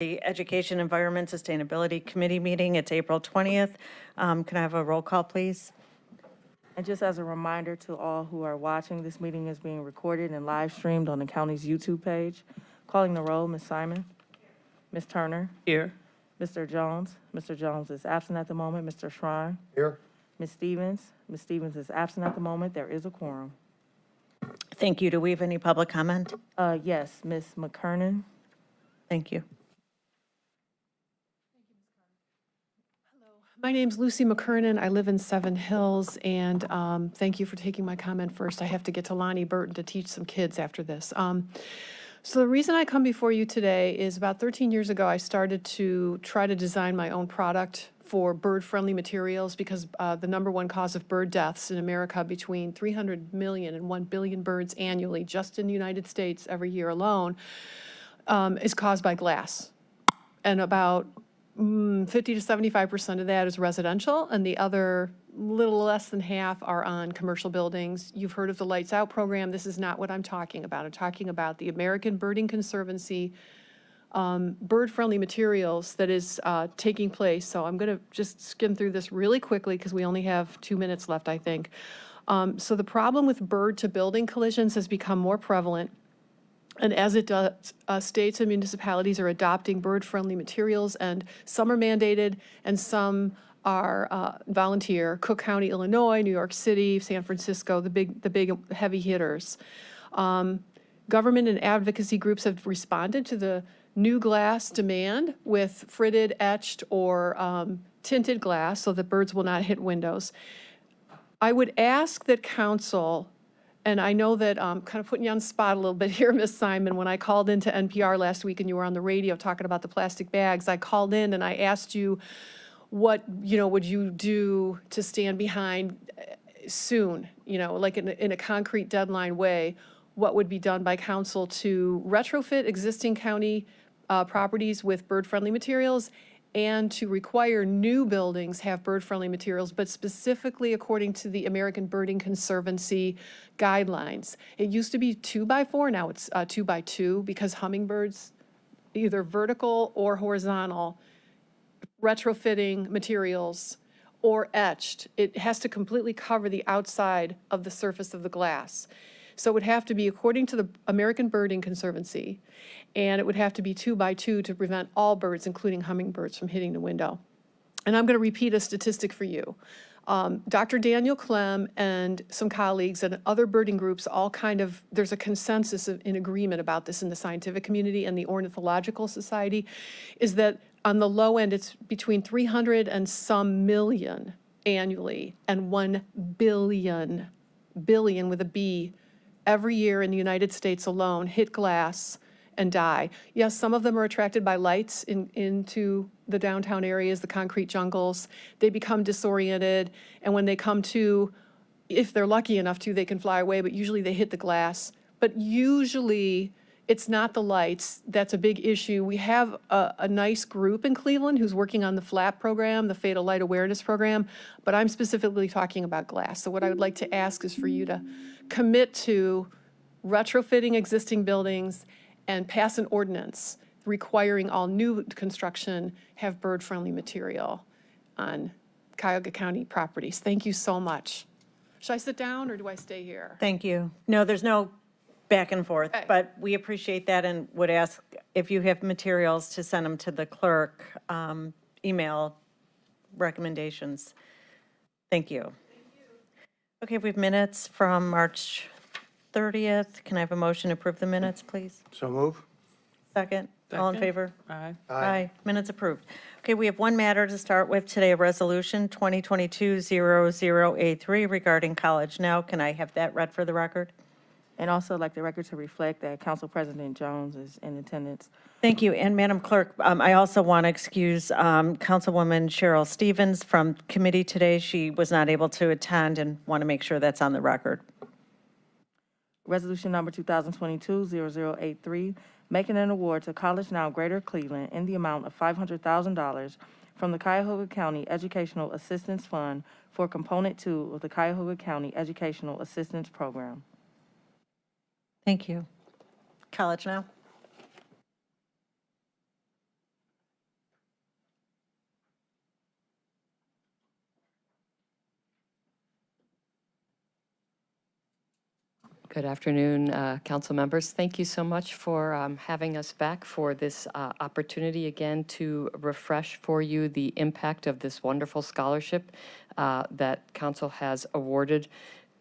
The Education, Environment, Sustainability Committee meeting. It's April 20th. Can I have a roll call, please? And just as a reminder to all who are watching, this meeting is being recorded and live streamed on the county's YouTube page. Calling the roll, Ms. Simon. Ms. Turner. Here. Mr. Jones. Mr. Jones is absent at the moment. Mr. Shrine. Here. Ms. Stevens. Ms. Stevens is absent at the moment. There is a quorum. Thank you. Do we have any public comment? Yes, Ms. McKernan. Thank you. My name's Lucy McKernan. I live in Seven Hills, and thank you for taking my comment first. I have to get to Lonnie Burton to teach some kids after this. So the reason I come before you today is about 13 years ago, I started to try to design my own product for bird-friendly materials because the #1 cause of bird deaths in America, between 300 million and 1 billion birds annually, just in the United States every year alone, is caused by glass. And about 50 to 75% of that is residential, and the other little less than half are on commercial buildings. You've heard of the Lights Out program. This is not what I'm talking about. I'm talking about the American Birding Conservancy bird-friendly materials that is taking place. So I'm going to just skim through this really quickly because we only have 2 minutes left, I think. So the problem with bird-to-building collisions has become more prevalent. And as it does, states and municipalities are adopting bird-friendly materials, and some are mandated and some are volunteer. Cook County, Illinois, New York City, San Francisco, the big heavy hitters. Government and advocacy groups have responded to the new glass demand with fritted, etched, or tinted glass so that birds will not hit windows. I would ask that council, and I know that I'm kind of putting you on the spot a little bit here, Ms. Simon. When I called into NPR last week and you were on the radio talking about the plastic bags, I called in and I asked you what, would you do to stand behind soon, like in a concrete deadline way, what would be done by council to retrofit existing county properties with bird-friendly materials and to require new buildings have bird-friendly materials, but specifically according to the American Birding Conservancy guidelines. It used to be 2x4, now it's 2x2, because hummingbirds, either vertical or horizontal, retrofitting materials or etched, it has to completely cover the outside of the surface of the glass. So it would have to be according to the American Birding Conservancy, and it would have to be 2x2 to prevent all birds, including hummingbirds, from hitting the window. And I'm going to repeat a statistic for you. Dr. Daniel Clem and some colleagues and other birding groups there's a consensus in agreement about this in the scientific community and the Ornithological Society, is that on the low end, it's between 300 and some million annually and 1 billion with a B, every year in the United States alone hit glass and die. Yes, some of them are attracted by lights into the downtown areas, the concrete jungles. They become disoriented, and when they come to, if they're lucky enough to, they can fly away, but usually they hit the glass. But usually it's not the lights. That's a big issue. We have a nice group in Cleveland who's working on the FLAP program, the Fatal Light Awareness Program, but I'm specifically talking about glass. So what I would like to ask is for you to commit to retrofitting existing buildings and pass an ordinance requiring all new construction have bird-friendly material on Cuyahoga County properties. Thank you so much. Should I sit down or do I stay here? Thank you. No, there's no back and forth, Okay. but we appreciate that and would ask if you have materials to send them to the clerk, email recommendations. Thank you. Okay, we have minutes from March 30th. Can I have a motion to approve the minutes, please? So move. Second? All in Second. favor? Aye. Aye. Minutes approved. Okay, we have one matter to start with today, a resolution 2022-0083 regarding College Now. Can I have that read for the record? And also I'd like the record to reflect that Council President Jones is in attendance. Thank you. And Madam Clerk, I also want to excuse Councilwoman Cheryl Stevens from committee today. She was not able to attend and want to make sure that's on the record. Resolution number 2022-0083, making an award to College Now Greater Cleveland in the amount of $500,000 from the Cuyahoga County Educational Assistance Fund for Component 2 of the Cuyahoga County Educational Assistance Program. Thank you. College Now. Good afternoon, council members. Thank you so much for having us back for this opportunity again to refresh for you the impact of this wonderful scholarship that council has awarded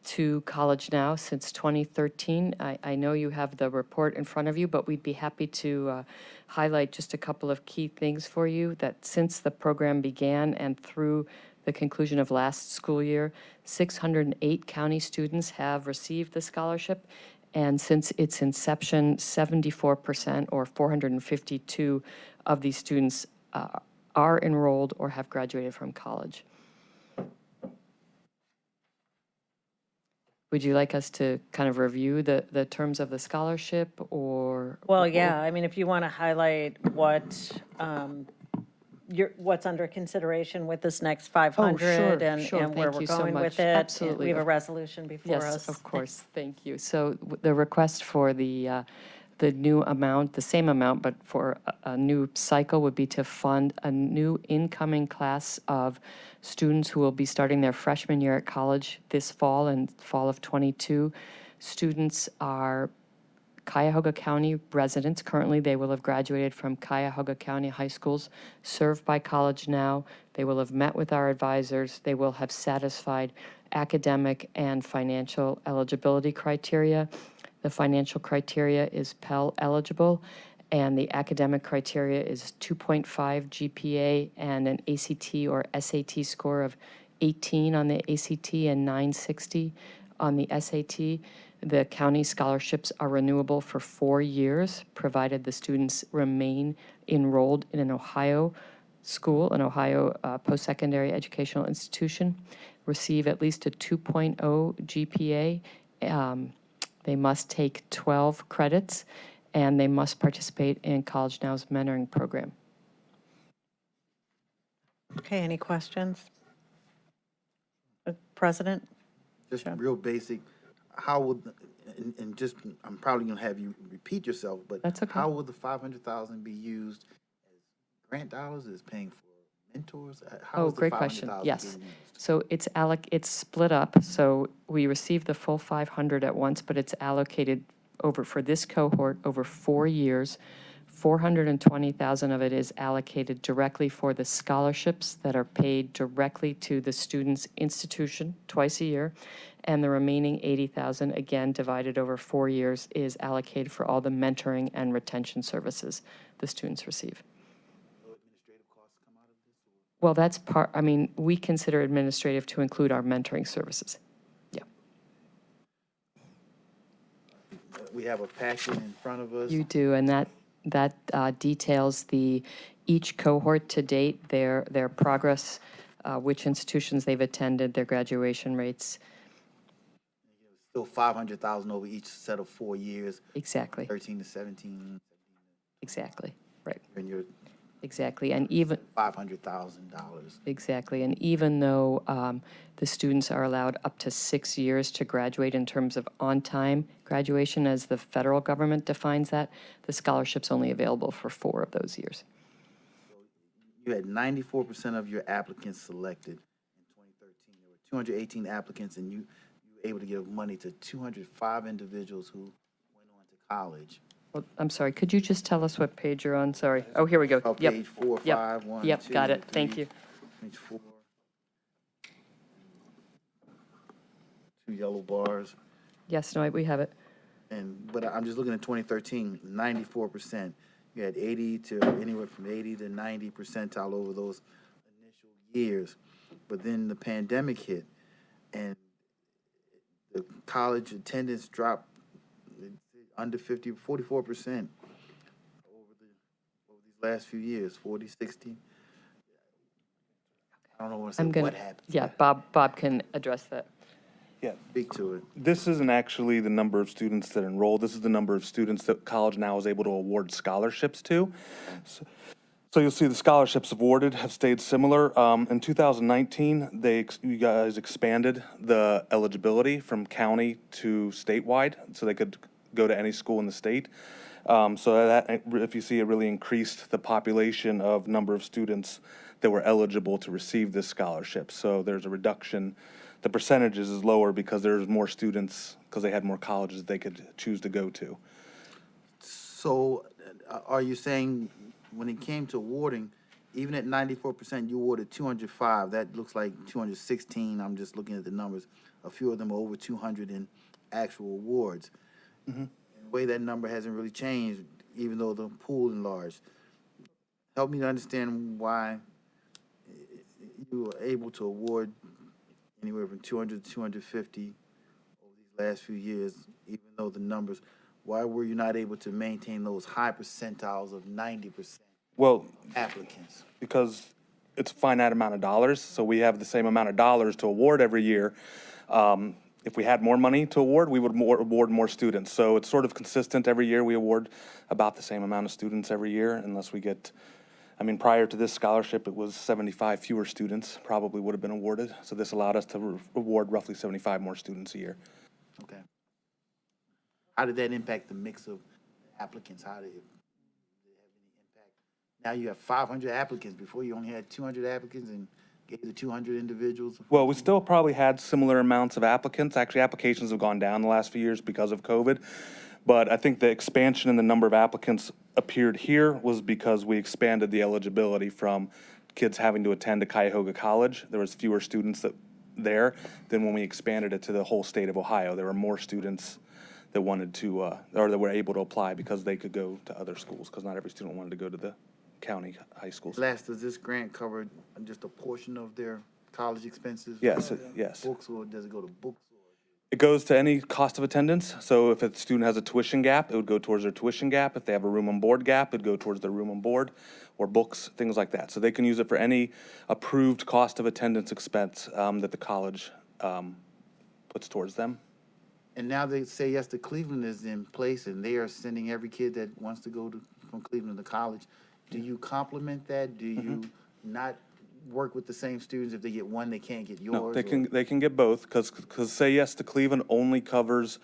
to College Now since 2013. I know you have the report in front of you, but we'd be happy to highlight just a couple of key things for you that since the program began and through the conclusion of last school year, 608 county students have received the scholarship, and since its inception, 74% or 452 of these students are enrolled or have graduated from college. Would you like us to kind of review the terms of the scholarship, or? Well, yeah, I mean, if you want to highlight what, what's under consideration with this next 500 and sure. where Thank we're you so going with much. it. Absolutely. We have a resolution before us. Yes, of course. Thank you. So the request for the new amount, the same amount, but for a new cycle would be to fund a new incoming class of students who will be starting their freshman year at college this fall and fall of '22. Students are Cuyahoga County residents. Currently, they will have graduated from Cuyahoga County high schools served by College Now. They will have met with our advisors. They will have satisfied academic and financial eligibility criteria. The financial criteria is Pell eligible, and the academic criteria is 2.5 GPA and an ACT or SAT score of 18 on the ACT and 960 on the SAT. The county scholarships are renewable for 4 years, provided the students remain enrolled in an Ohio school, an Ohio post-secondary educational institution, receive at least a 2.0 GPA. They must take 12 credits, and they must participate in College Now's mentoring program. Okay, any questions? President? Just Sure. real basic, how would, and just, I'm probably gonna have you repeat yourself, but That's okay. how would the 500,000 be used as grant dollars, as paying for mentors? How Oh, is the great question. 500,000 Yes. being used? So it's split up. So we receive the full 500 at once, but it's allocated for this cohort over 4 years. 420,000 of it is allocated directly for the scholarships that are paid directly to the student's institution twice a year. And the remaining 80,000, again, divided over 4 years, is allocated for all the mentoring and retention services the students receive. Well, that's part, I mean, we consider administrative to include our mentoring services. Yeah. We have a packet in front of us. You do, and that details each cohort to date, their progress, which institutions they've attended, their graduation rates. Still 500,000 over each set of 4 years, Exactly, 13 to 17, exactly, right, and you're exactly. And even, $500,000. exactly, and even though the students are allowed up to 6 years to graduate in terms of on-time graduation, as the federal government defines that, the scholarship's only available for 4 of those years. You had 94% of your applicants selected in 2013. There were 218 applicants, and you were able to give money to 205 individuals who went on to college. Well, I'm sorry, could you just tell us what page you're on? Sorry. Oh, here we go. Oh, Yep. page 4, Yep. 5, 1, Yep, 2, got it. 3, Thank you. Page 4. 2 yellow bars. Yes, no, we have it. But I'm just looking at 2013, 94%. You had 80 to anywhere from 80 to 90 percentile over those initial years. But then the pandemic hit, and the college attendance dropped under 44% over these last few years, 40, 60. I don't know what to say. I'm gonna, What happened? yeah, Bob can address that. Yeah, Speak to it. this isn't actually the number of students that enroll. This is the number of students that College Now is able to award scholarships to. So you'll see the scholarships awarded have stayed similar. In 2019, you guys expanded the eligibility from county to statewide, so they could go to any school in the state. So that, if you see, it really increased the population of number of students that were eligible to receive this scholarship. So there's a reduction the percentages is lower because there's more students, because they had more colleges they could choose to go to. So are you saying when it came to awarding, even at 94%, you awarded 205, that looks like 216, I'm just looking at the numbers. A few of them are over 200 in actual awards. The way that number hasn't really changed, even though the pool enlarged. Help me to understand why you were able to award anywhere from 200 to 250 over these last few years, even though the numbers, why were you not able to maintain those high percentiles of 90% Well, applicants? because it's a finite amount of dollars, so we have the same amount of dollars to award every year. If we had more money to award, we would award more students. So it's sort of consistent every year. We award about the same amount of students every year, unless we get, I mean, prior to this scholarship, it was 75 fewer students probably would have been awarded. So this allowed us to award roughly 75 more students a year. Okay. How did that impact the mix of applicants? How did it have any impact? Now you have 500 applicants. Before you only had 200 applicants and gave the 200 individuals. Well, we still probably had similar amounts of applicants. Actually, applications have gone down the last few years because of COVID. But I think the expansion in the number of applicants appeared here was because we expanded the eligibility from kids having to attend a Cuyahoga College. There was fewer students there than when we expanded it to the whole state of Ohio. There were more students that wanted to, or that were able to apply because they could go to other schools, because not every student wanted to go to the county high schools. Last, does this grant cover just a portion of their college expenses? Yes, yes. Books, or does it go to books? It goes to any cost of attendance. So if a student has a tuition gap, it would go towards their tuition gap. If they have a room and board gap, it'd go towards their room and board, or books, things like that. So they can use it for any approved cost of attendance expense that the college puts towards them. And now they say yes to Cleveland is in place, and they are sending every kid that wants to go from Cleveland to college. Do you complement that? Do you not work with the same students? If they get one, they can't get yours? No, they can get both, because Say Yes to Cleveland only covers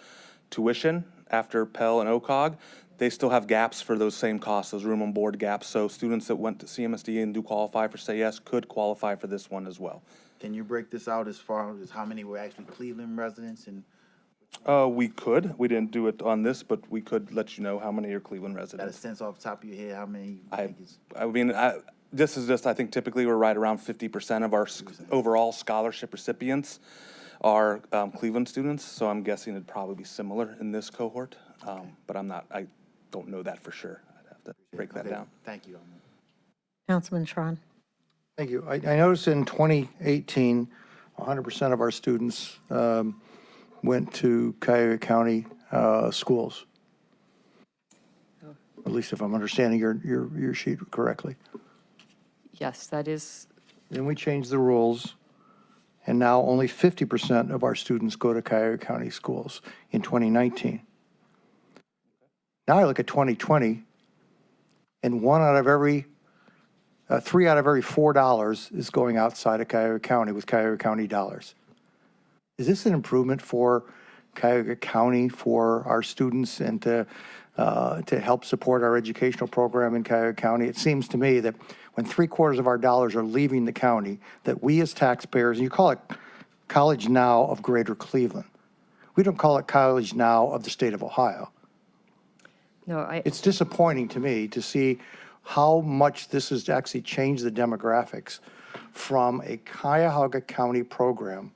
tuition after Pell and OCOG. They still have gaps for those same costs, those room and board gaps. So students that went to CMSD and do qualify for Say Yes could qualify for this one as well. Can you break this out as far as how many were actually Cleveland residents? And We could. We didn't do it on this, but we could let you know how many are Cleveland got a residents. sense off the top of your head how many you I think is? mean, this is just, I think typically we're right around 50% of our overall scholarship recipients are Cleveland students, so I'm guessing it'd probably be similar in this cohort. But I don't know that for sure. I'd have to break that Okay, down. Thank you. Councilman Schron. Thank you. I noticed in 2018, 100% of our students went to Cuyahoga County schools. At least if I'm understanding your sheet correctly. Yes, that is, Then we changed the rules, and now only 50% of our students go to Cuyahoga County schools in 2019. Now I look at 2020, and $3 out of every $4 is going outside of Cuyahoga County with Cuyahoga County dollars. Is this an improvement for Cuyahoga County, for our students, and to help support our educational program in Cuyahoga County? It seems to me that when 3/4 of our dollars are leaving the county, that we as taxpayers, and you call it College Now of Greater Cleveland, we don't call it College Now of the state of Ohio. no, It's disappointing to me to see how much this has actually changed the demographics from a Cuyahoga County program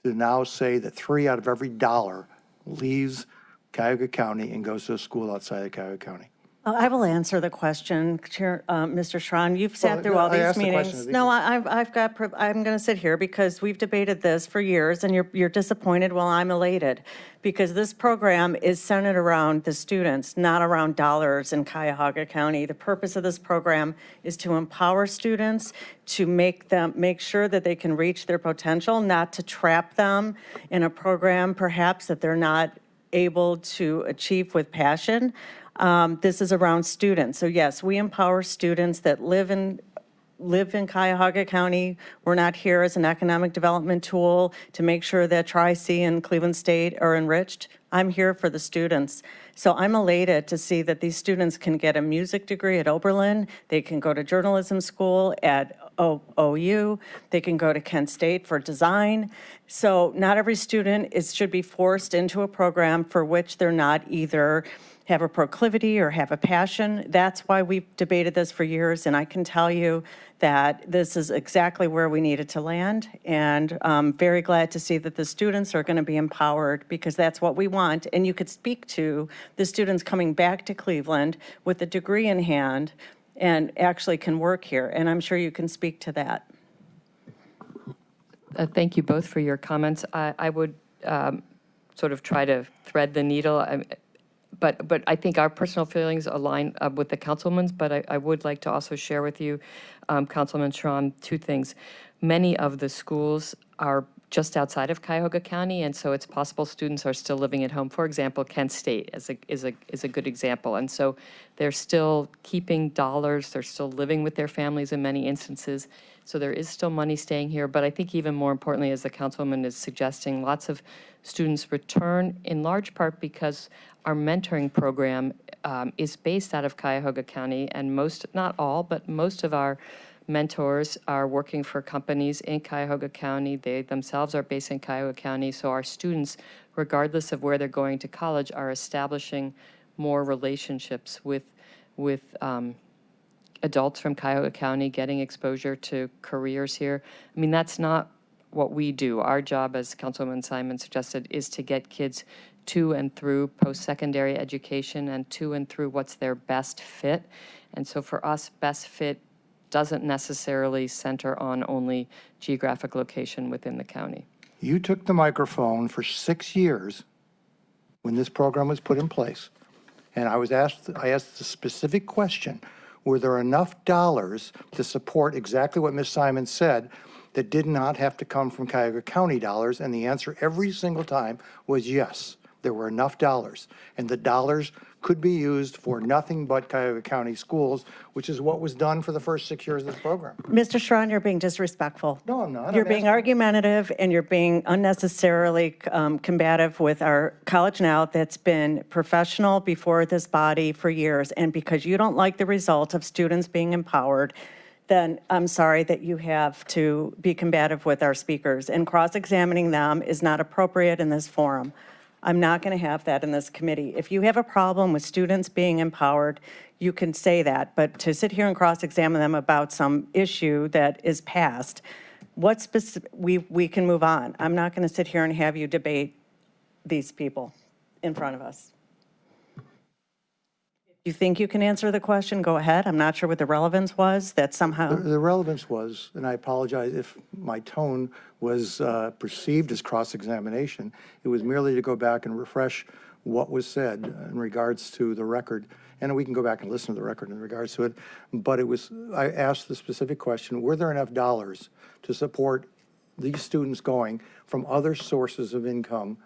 to now say that $3 out of every $1 leaves Cuyahoga County and goes to a school outside of Cuyahoga County. I will answer the question, Chair, Mr. Schron. You've sat Well, through all I these asked the question. meetings. No, I'm going to sit here because we've debated this for years, and you're disappointed. Well, I'm elated, because this program is centered around the students, not around dollars in Cuyahoga County. The purpose of this program is to empower students, to make sure that they can reach their potential, not to trap them in a program perhaps that they're not able to achieve with passion. This is around students. So yes, we empower students that live in Cuyahoga County. We're not here as an economic development tool to make sure that Tri-C and Cleveland State are enriched. I'm here for the students. So I'm elated to see that these students can get a music degree at Oberlin. They can go to journalism school at OU, they can go to Kent State for design. So not every student should be forced into a program for which they're not either have a proclivity or have a passion. That's why we've debated this for years, and I can tell you that this is exactly where we needed to land, and I'm very glad to see that the students are going to be empowered, because that's what we want. And you could speak to the students coming back to Cleveland with a degree in hand and actually can work here, and I'm sure you can speak to that. Thank you both for your comments. I would sort of try to thread the needle, but I think our personal feelings align with the councilman's, but I would like to also share with you, Councilman Schramm, two things. Many of the schools are just outside of Cuyahoga County, and so it's possible students are still living at home. For example, Kent State is a good example. And so they're still keeping dollars, they're still living with their families in many instances. So there is still money staying here. But I think even more importantly, as the councilwoman is suggesting, lots of students return in large part because our mentoring program is based out of Cuyahoga County, and most, not all, but most of our mentors are working for companies in Cuyahoga County. They themselves are based in Cuyahoga County. So our students, regardless of where they're going to college, are establishing more relationships with adults from Cuyahoga County, getting exposure to careers here. I mean, that's not what we do. Our job, as Councilwoman Simon suggested, is to get kids to and through post-secondary education and to and through what's their best fit. And so for us, best fit doesn't necessarily center on only geographic location within the county. You took the microphone for 6 years when this program was put in place, and I asked the specific question: were there enough dollars to support exactly what Ms. Simon said that did not have to come from Cuyahoga County dollars? And the answer every single time was yes, there were enough dollars. And the dollars could be used for nothing but Cuyahoga County schools, which is what was done for the first 6 years of this program. Mr. Strawn, you're being disrespectful. No, I'm not. You're I'm being asking- argumentative, and you're being unnecessarily combative with our College Now that's been professional before this body for years. And because you don't like the result of students being empowered, then I'm sorry that you have to be combative with our speakers. And cross-examining them is not appropriate in this forum. I'm not going to have that in this committee. If you have a problem with students being empowered, you can say that. But to sit here and cross-examine them about some issue that is past, we can move on. I'm not going to sit here and have you debate these people in front of us. If you think you can answer the question, go ahead. I'm not sure what the relevance was, that somehow. The relevance was, and I apologize if my tone was perceived as cross-examination, it was merely to go back and refresh what was said in regards to the record. And we can go back and listen to the record in regards to it. But it was, I asked the specific question: were there enough dollars to support these students going from other sources of income,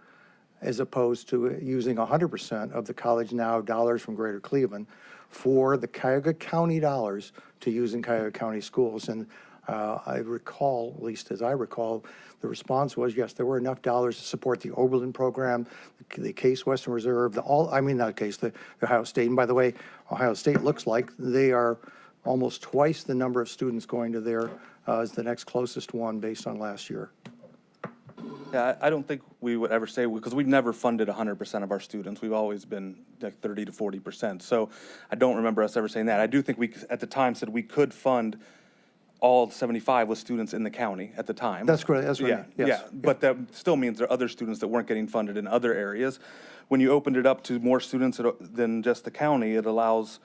as opposed to using 100% of the College Now dollars from Greater Cleveland for the Cuyahoga County dollars to use in Cuyahoga County schools? And I recall, at least as I recall, the response was yes, there were enough dollars to support the Oberlin program, the Case Western Reserve, the Ohio State. And by the way, Ohio State looks like they are almost twice the number of students going to there as the next closest one based on last year. Yeah, I don't think we would ever say, because we've never funded 100% of our students. We've always been like 30 to 40%. So I don't remember us ever saying that. I do think we, at the time, said we could fund all 75 with students in the county at the time. That's correct. That's right. Yeah, Yes. yeah. But that still means there are other students that weren't getting funded in other areas. When you opened it up to more students than just the county, it allows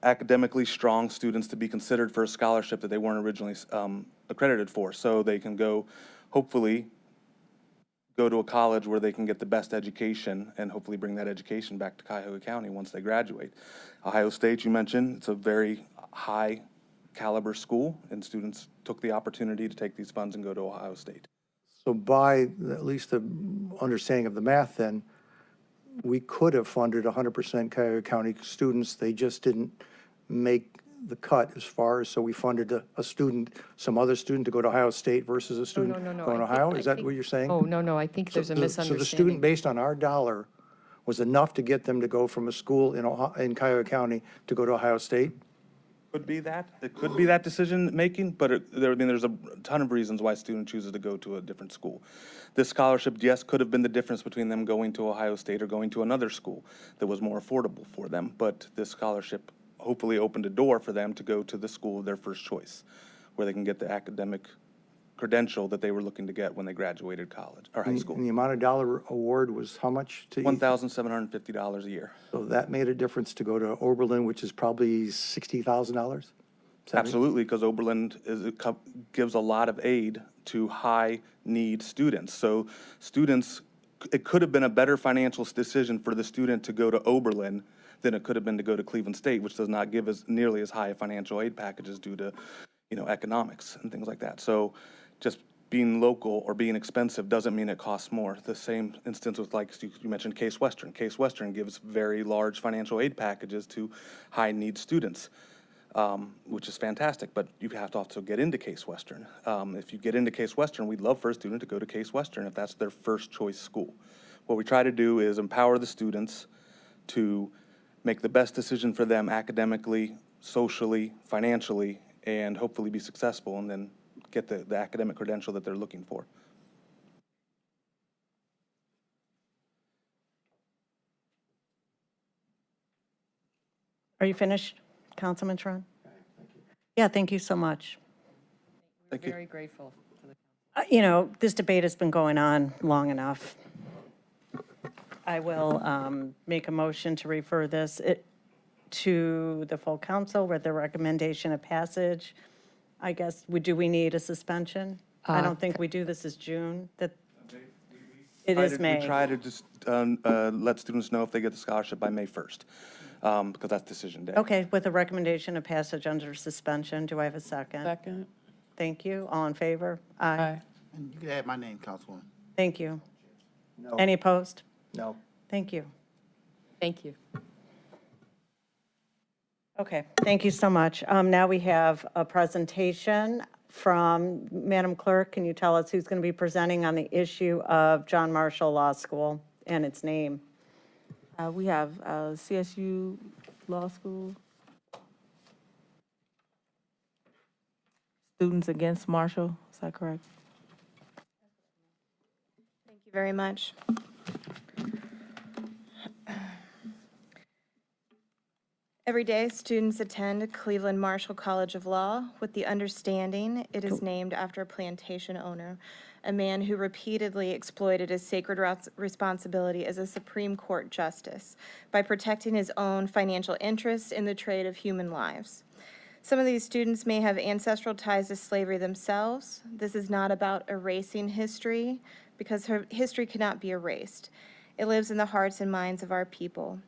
academically strong students to be considered for a scholarship that they weren't originally accredited for. So they can go, hopefully, go to a college where they can get the best education and hopefully bring that education back to Cuyahoga County once they graduate. Ohio State, you mentioned, it's a very high caliber school, and students took the opportunity to take these funds and go to Ohio State. So by at least the understanding of the math, then, we could have funded 100% Cuyahoga County students. They just didn't make the cut as far as, so we funded a student, some other student to go to Ohio State versus a student no. going to Ohio? Is that what you're saying? Oh, no, I think there's a misunderstanding. So the student based on our dollar was enough to get them to go from a school in Cuyahoga County to go to Ohio State? Could be that. It could be that decision-making, but there's a ton of reasons why a student chooses to go to a different school. This scholarship, yes, could have been the difference between them going to Ohio State or going to another school that was more affordable for them, but this scholarship hopefully opened a door for them to go to the school of their first choice, where they can get the academic credential that they were looking to get when they graduated college or high And school. the amount of dollar award was how much to each? $1,750 a year. So that made a difference to go to Oberlin, which is probably $60,000? Absolutely, because Oberlin gives a lot of aid to high-need students. So students, it could have been a better financial decision for the student to go to Oberlin than it could have been to go to Cleveland State, which does not give nearly as high financial aid packages due to, economics and things like that. So just being local or being expensive doesn't mean it costs more. The same instance with, like you mentioned, Case Western. Case Western gives very large financial aid packages to high-need students. Which is fantastic, but you have to also get into Case Western. If you get into Case Western, we'd love for a student to go to Case Western if that's their first choice school. What we try to do is empower the students to make the best decision for them academically, socially, financially, and hopefully be successful and then get the academic credential that they're looking for. Are you finished, Councilman Tron? Yeah, thank you so much. Thank you. Very grateful to the This debate has been going on long enough. I will make a motion to refer this to the full council with the recommendation of passage. I guess, do we need a suspension? I don't think we do. This is June. It is May. We try to just let students know if they get the scholarship by May 1st, because that's decision day. Okay, with a recommendation of passage under suspension. Do I have a second? Second. Thank you. All in favor? Aye. And you can add my name, Councilwoman. Thank you. No. Any opposed? No. Thank you. Thank you. Okay, thank you so much. Now we have a presentation from Madam Clerk. Can you tell us who's going to be presenting on the issue of John Marshall Law School and its name? We have CSU Law School. Students Against Marshall, is that correct? Thank you very much. Every day, students attend Cleveland Marshall College of Law with the understanding it is named after a plantation owner, a man who repeatedly exploited his sacred responsibility as a Supreme Court justice by protecting his own financial interests in the trade of human lives. Some of these students may have ancestral ties to slavery themselves. This is not about erasing history, because her history cannot be erased. It lives in the hearts and minds of our people.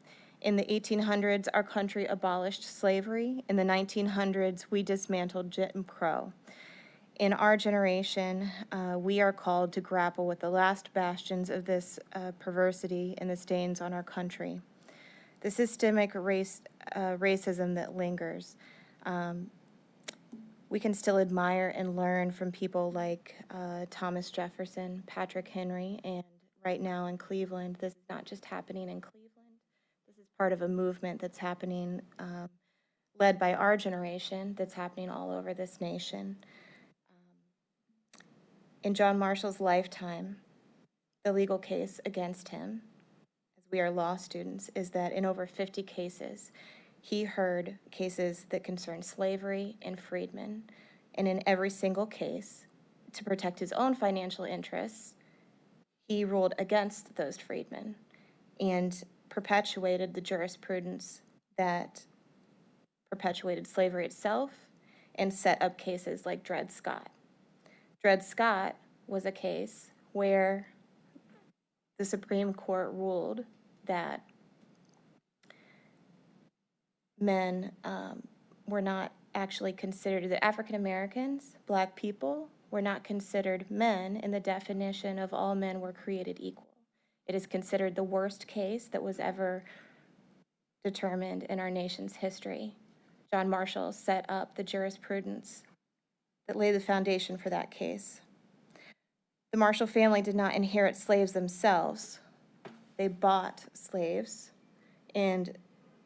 In the 1800s, our country abolished slavery. In the 1900s, we dismantled Jim Crow. In our generation, we are called to grapple with the last bastions of this perversity and the stains on our country. The systemic racism that lingers. We can still admire and learn from people like Thomas Jefferson, Patrick Henry, and right now in Cleveland, this is not just happening in Cleveland. This is part of a movement that's happening, led by our generation, that's happening all over this nation. In John Marshall's lifetime, the legal case against him, as we are law students, is that in over 50 cases, he heard cases that concern slavery and freedmen, and in every single case, to protect his own financial interests, he ruled against those freedmen and perpetuated the jurisprudence that perpetuated slavery itself and set up cases like Dred Scott. Dred Scott was a case where the Supreme Court ruled that men were not actually considered, that African Americans, Black people, were not considered men in the definition of all men were created equal. It is considered the worst case that was ever determined in our nation's history. John Marshall set up the jurisprudence that laid the foundation for that case. The Marshall family did not inherit slaves themselves. They bought slaves and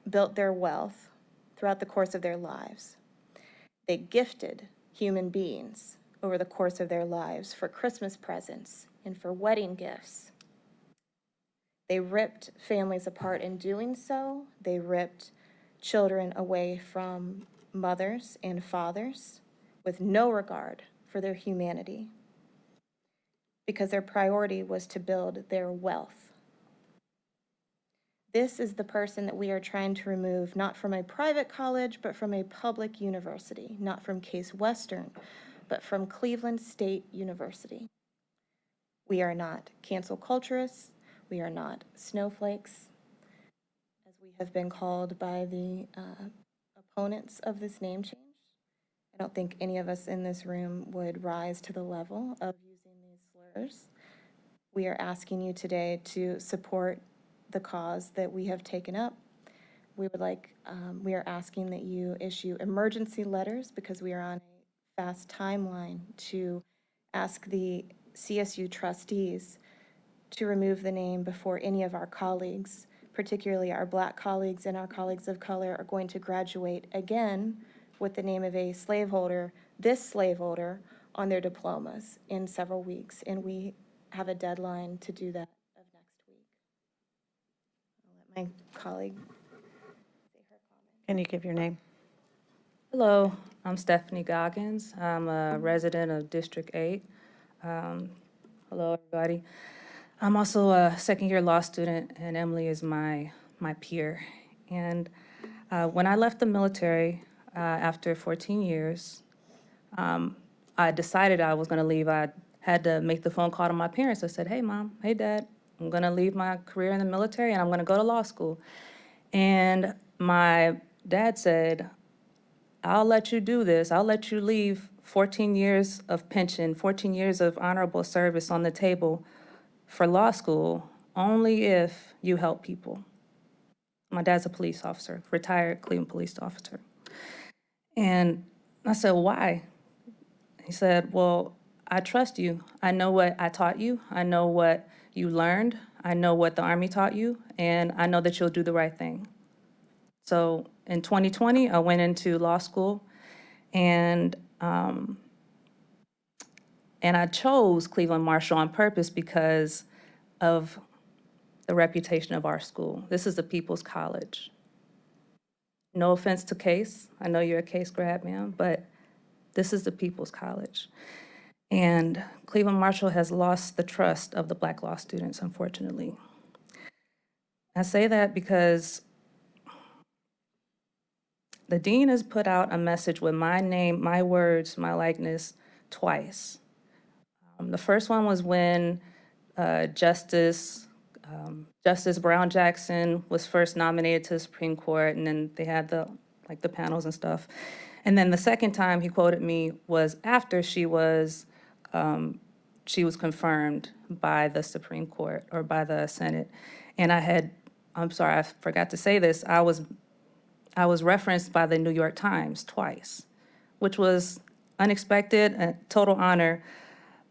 built their wealth throughout the course of their lives. They gifted human beings over the course of their lives for Christmas presents and for wedding gifts. They ripped families apart in doing so. They ripped children away from mothers and fathers with no regard for their humanity, because their priority was to build their wealth. This is the person that we are trying to remove, not from a private college, but from a public university, not from Case Western, but from Cleveland State University. We are not cancel culturists. We are not snowflakes, as we have been called by the opponents of this name change. I don't think any of us in this room would rise to the level of using these slurs. We are asking you today to support the cause that we have taken up. We are asking that you issue emergency letters, because we are on a fast timeline, to ask the CSU trustees to remove the name before any of our colleagues, particularly our Black colleagues and our colleagues of color, are going to graduate again with the name of a slaveholder, this slaveholder, on their diplomas in several weeks. And we have a deadline to do that of next week. I'll let my colleague say her comment. Can you give your name? Hello, I'm Stephanie Goggins. I'm a resident of District 8. Hello, everybody. I'm also a second-year law student, and Emily is my peer. And when I left the military after 14 years, I decided I was going to leave. I had to make the phone call to my parents. I said, hey, Mom, hey, Dad, I'm going to leave my career in the military, and I'm going to go to law school. And my dad said, I'll let you do this. I'll let you leave 14 years of pension, 14 years of honorable service on the table for law school only if you help people. My dad's a police officer, retired Cleveland police officer. And I said, why? He said, well, I trust you. I know what I taught you. I know what you learned. I know what the Army taught you, and I know that you'll do the right thing. So in 2020, I went into law school, and I chose Cleveland Marshall on purpose because of the reputation of our school. This is a people's college. No offense to Case. I know you're a Case grad, ma'am, but this is the people's college. And Cleveland Marshall has lost the trust of the Black law students, unfortunately. I say that because the dean has put out a message with my name, my words, my likeness twice. The first one was when Justice Brown Jackson was first nominated to the Supreme Court, and then they had the panels and stuff. And then the second time he quoted me was after she was confirmed by the Supreme Court or by the Senate. And I'm sorry, I forgot to say this, I was referenced by the New York Times twice, which was unexpected, a total honor.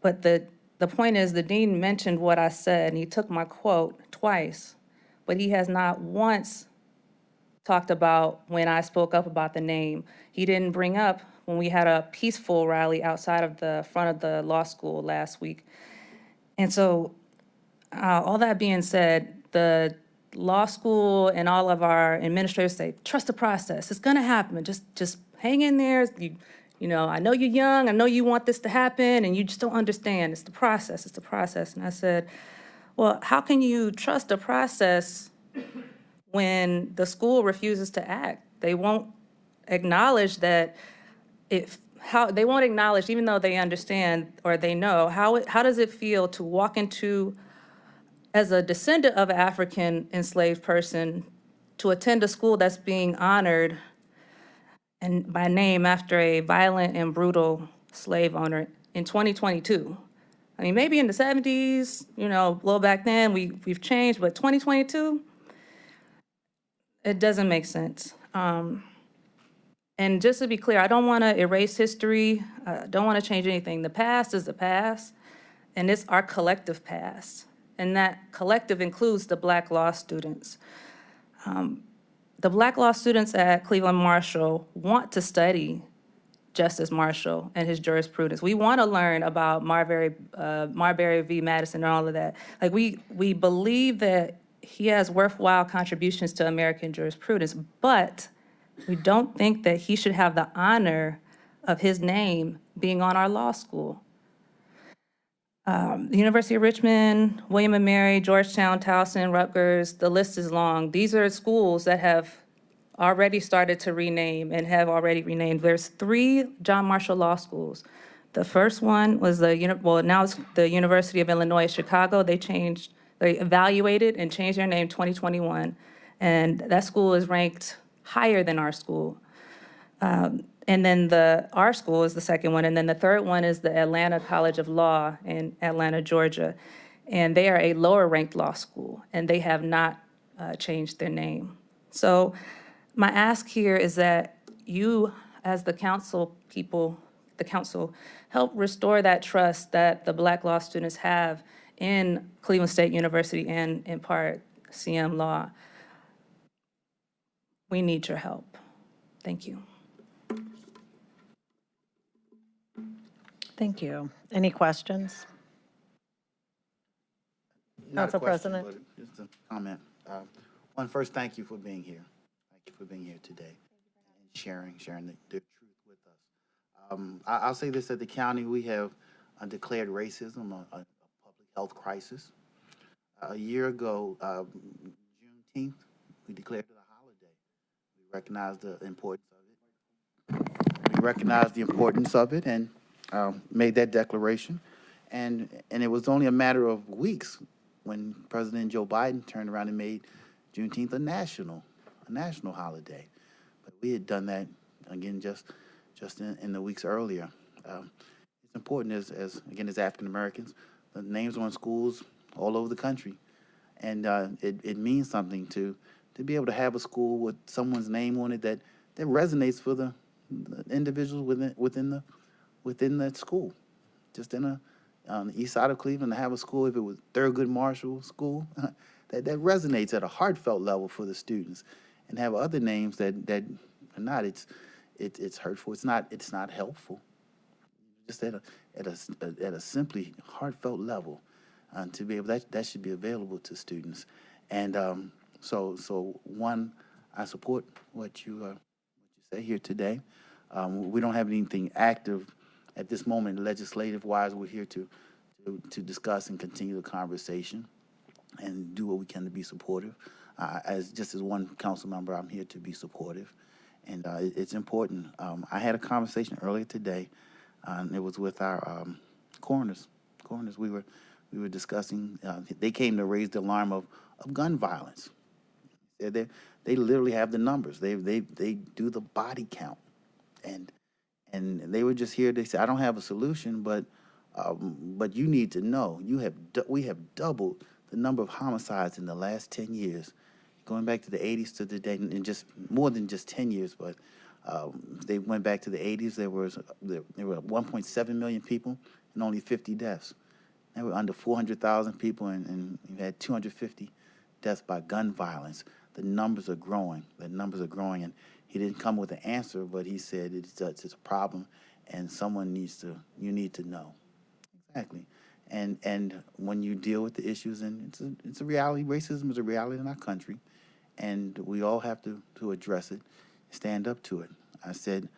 But the point is, the dean mentioned what I said, and he took my quote twice, but he has not once talked about when I spoke up about the name. He didn't bring up when we had a peaceful rally outside of the front of the law school last week. And so, all that being said, the law school and all of our administrators say, trust the process. It's gonna happen. Just hang in there. You know, I know you're young. I know you want this to happen, and you just don't understand. It's the process. It's the process. And I said, well, how can you trust the process when the school refuses to act? They won't acknowledge that they won't acknowledge, even though they understand or they know, how does it feel to walk into, as a descendant of an African enslaved person, to attend a school that's being honored and by name after a violent and brutal slave owner in 2022. I mean, maybe in the 70s, you know, a little back then, we've changed, but 2022, it doesn't make sense. And just to be clear, I don't want to erase history. I don't want to change anything. The past is the past, and it's our collective past. And that collective includes the Black law students. The Black law students at Cleveland Marshall want to study Justice Marshall and his jurisprudence. We want to learn about Marbury v. Madison and all of that. Like, we believe that he has worthwhile contributions to American jurisprudence, but we don't think that he should have the honor of his name being on our law school. The University of Richmond, William and Mary, Georgetown, Towson, Rutgers, the list is long. These are schools that have already started to rename and have already renamed. There's 3 John Marshall Law Schools. The first one was now it's the University of Illinois Chicago. They evaluated and changed their name 2021. And that school is ranked higher than our school. And then our school is the second one. And then the third one is the Atlanta College of Law in Atlanta, Georgia. And they are a lower ranked law school, and they have not changed their name. So my ask here is that you, as the council people, the council, help restore that trust that the Black law students have in Cleveland State University and in part CM Law. We need your help. Thank you. Thank you. Any questions? Not a Council question, President. but just a comment. One, first, thank you for being here. Thank you for being here today and sharing the truth with us. I'll say this: at the county, we have declared racism a public health crisis. A year ago, Juneteenth, we declared it a holiday. We recognized the importance of it. And made that declaration. And it was only a matter of weeks when President Joe Biden turned around and made Juneteenth a national holiday. But we had done that again just in the weeks earlier. It's important as African Americans, the names on schools all over the country, and it means something to be able to have a school with someone's name on it that resonates for the individuals within that school. Just on the east side of Cleveland, to have a school, if it was Thurgood Marshall School, that resonates at a heartfelt level for the students, and have other names that are not. It's hurtful. It's not helpful. Just at a simply heartfelt level, to be able that should be available to students. And so one, I support what you say here today. We don't have anything active at this moment, legislative-wise. We're here to discuss and continue the conversation and do what we can to be supportive. As one council member, I'm here to be supportive, and it's important. I had a conversation earlier today, and it was with our coroners. We were discussing. They came to raise the alarm of gun violence. They literally have the numbers. They do the body count. And they were just here. They said, "I don't have a solution, but you need to know. We have doubled the number of homicides in the last 10 years, going back to the 80s to today, and just more than just 10 years. But they went back to the 80s. There were 1.7 million people and only 50 deaths. There were under 400,000 people, and you had 250 deaths by gun violence. The numbers are growing. And he didn't come with an answer, but he said it's a problem, and you need to know. Exactly. And when you deal with the issues, and it's a reality, racism is a reality in our country, and we all have to address it, stand up to it. I said,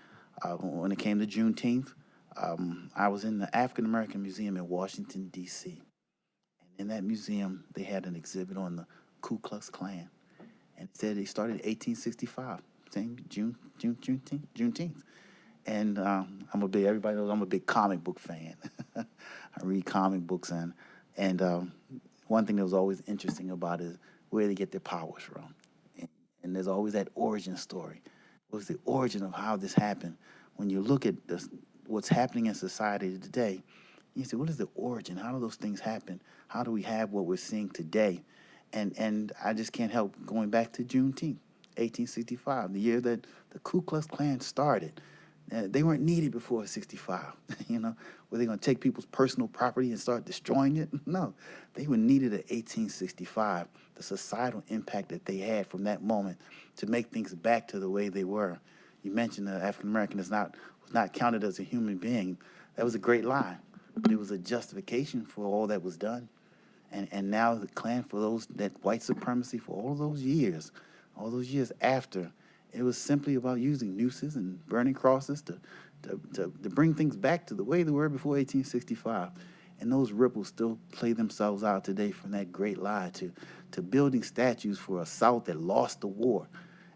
when it came to Juneteenth, I was in the African American Museum in Washington, D.C. And in that museum, they had an exhibit on the Ku Klux Klan. And it said they started in 1865, same Juneteenth. And everybody knows I'm a big comic book fan. I read comic books, and one thing that was always interesting about it is where they get their powers from. And there's always that origin story. What was the origin of how this happened? When you look at what's happening in society today, you say, what is the origin? How do those things happen? How do we have what we're seeing today? And I just can't help going back to Juneteenth, 1865, the year that the Ku Klux Klan started. They weren't needed before 65. Were they going to take people's personal property and start destroying it? No, they were needed at 1865. The societal impact that they had from that moment to make things back to the way they were. You mentioned the African American is not was not counted as a human being, that was a great lie. But it was a justification for all that was done. And now the Klan, for that white supremacy for all those years after, it was simply about using nooses and burning crosses to bring things back to the way they were before 1865. And those ripples still play themselves out today from that great lie to building statues for a South that lost the war.